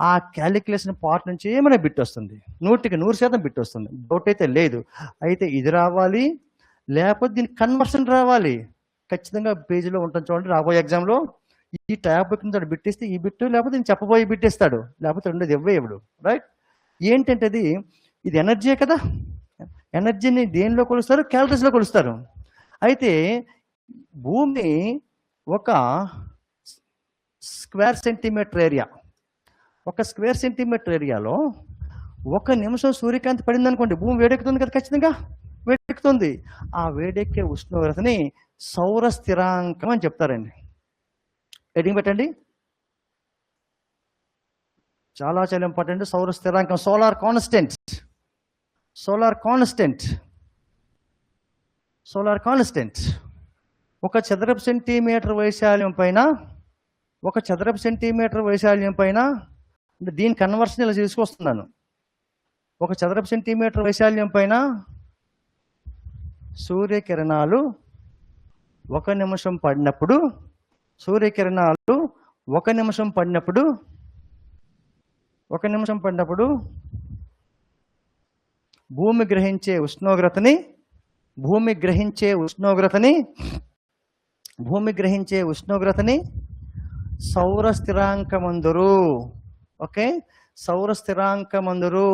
ఆ క్యాలిక్యులేషన్ పార్ట్ నుంచి మనకి బిట్ వస్తుంది, 100% బిట్ వస్తుంది, డౌట్ అయితే లేదు. అయితే ఇది రావాలి, లేకపోతే దీనికి కన్వర్షన్ రావాలి. ఖచ్చితంగా పేజీలో ఉంటుంది చూడండి, రాబోయే ఎగ్జామ్లో ఈ టాపిక్ నుంచి బిట్ ఇస్తే ఈ బిట్టు, లేకపోతే నేను చెప్పబోయే బిట్ ఇస్తాడు, లేకపోతే ఉండేది ఇవ్వడు, రైట్? ఏంటంటే ఇది ఎనర్జీయే కదా. ఎనర్జీని దేనిలో కొలుస్తారు? క్యాలరీస్లో కొలుస్తారు. అయితే భూమి ఒక స్క్వేర్ సెంటీమీటర్ ఏరియా, ఒక స్క్వేర్ సెంటీమీటర్ ఏరియాలో 1 నిమిషం సూర్యకాంతి పడింది అనుకోండి, భూమి వేడెక్కుతుంది కదా, ఖచ్చితంగా వేడెక్కుతుంది. ఆ వేడెక్కే ఉష్ణోగ్రతని సౌర స్థిరాంకం అని చెప్తారండి. హెడ్డింగ్ పెట్టండి, చాలా చాలా ఇంపార్టెంట్. సౌర స్థిరాంకం, solar constant. Solar constant, solar constant. 1 చదరపు సెంటీమీటర్ వైశాల్యం పైన, 1 చదరపు సెంటీమీటర్ వైశాల్యం పైన, అంటే దీని కన్వర్షన్ ఇలా తీసుకొస్తున్నాను. 1 చదరపు సెంటీమీటర్ వైశాల్యం పైన సూర్యకిరణాలు 1 నిమిషం పడినప్పుడు, సూర్యకిరణాలు 1 నిమిషం పడినప్పుడు, 1 నిమిషం పడినప్పుడు భూమి గ్రహించే ఉష్ణోగ్రతని, భూమి గ్రహించే ఉష్ణోగ్రతని, భూమి గ్రహించే ఉష్ణోగ్రతని సౌర స్థిరాంకమందురు. ఓకే, సౌర స్థిరాంకమందురు.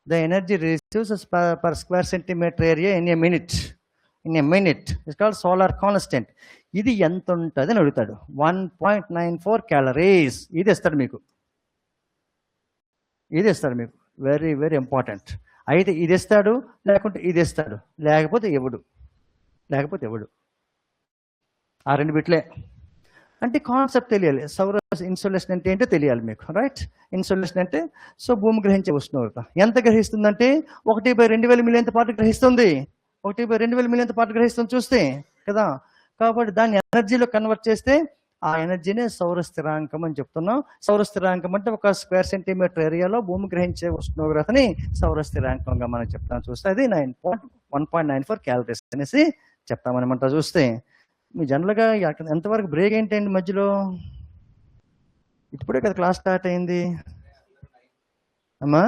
The energy received per square centimeter area in a minute. In a minute. It's called solar constant. ఇది ఎంత ఉంటుంది అని అడుగుతాడు. 1.94 calories. ఇది ఇస్తాడు మీకు, ఇది ఇస్తాడు మీకు. Very very important. అయితే ఇది ఇస్తాడు, లేకుంటే ఇది ఇస్తాడు, లేకపోతే ఇవ్వడు, లేకపోతే ఇవ్వడు. ఆ 2 బిట్లే. అంటే కాన్సెప్ట్ తెలియాలి. సౌర ఇన్సోలేషన్ అంటే ఏంటో తెలియాలి మీకు, రైట్? ఇన్సోలేషన్ అంటే భూమి గ్రహించే ఉష్ణోగ్రత ఎంత గ్రహిస్తుందంటే 1/2000 మిలియన్త్ పార్ట్ గ్రహిస్తుంది. 1/2000 మిలియన్త్ పార్ట్ గ్రహిస్తుంది చూస్తే కదా. కాబట్టి దాన్ని ఎనర్జీలో కన్వర్ట్ చేస్తే ఆ ఎనర్జీనే సౌర స్థిరాంకం అని చెప్తున్నాం. సౌర స్థిరాంకం అంటే ఒక స్క్వేర్ సెంటీమీటర్ ఏరియాలో భూమి గ్రహించే ఉష్ణోగ్రతని సౌర స్థిరాంకంగా మనం చెప్తాం. చూస్తే అది 1.94 క్యాలరీస్ అనేసి చెప్తామనమాట. చూస్తే మీ జనరల్గా ఎంతవరకు బ్రేక్ ఏంటండి మధ్యలో? ఇప్పుడే కదా క్లాస్ స్టార్ట్ అయింది అమ్మా.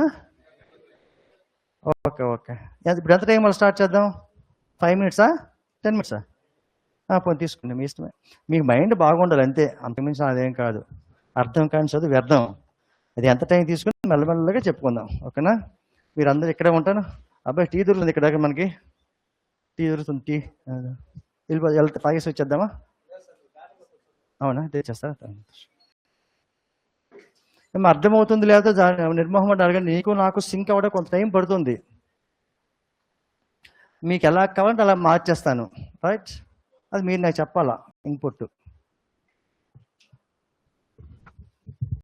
ఓకే ఓకే, ఇప్పుడు ఎంత టైం వల్ల స్టార్ట్ చేద్దాం? 5 మినిట్సా 10 మినిట్సా? పోనీ తీసుకోండి, మీ ఇష్టమే. మీకు మైండ్ బాగుండాలి అంతే, అంతకుమించి అదేం కాదు. అర్థం కాని చదువు వ్యర్థం. అది ఎంత టైం తీసుకుని మెల్లమెల్లగా చెప్పుకుందాం, ఓకేనా? మీరు అందరూ ఇక్కడే ఉంటాను. అబ్బాయి టీ దొరుకుతుంది ఇక్కడ, మనకి టీ దొరుకుతుంది. టీ వెళ్తే తాగేసి వచ్చేద్దామా? అవునా, తెచ్చేస్తా. అర్థమవుతుంది లేదా నిర్మోహం అడగండి. నీకు నాకు సింక్ అవ్వడం కొంత టైం పడుతుంది. మీకు ఎలా కావాలంటే అలా మార్చేస్తాను, రైట్? అది మీరు నాకు చెప్పాలా ఇన్పుట్.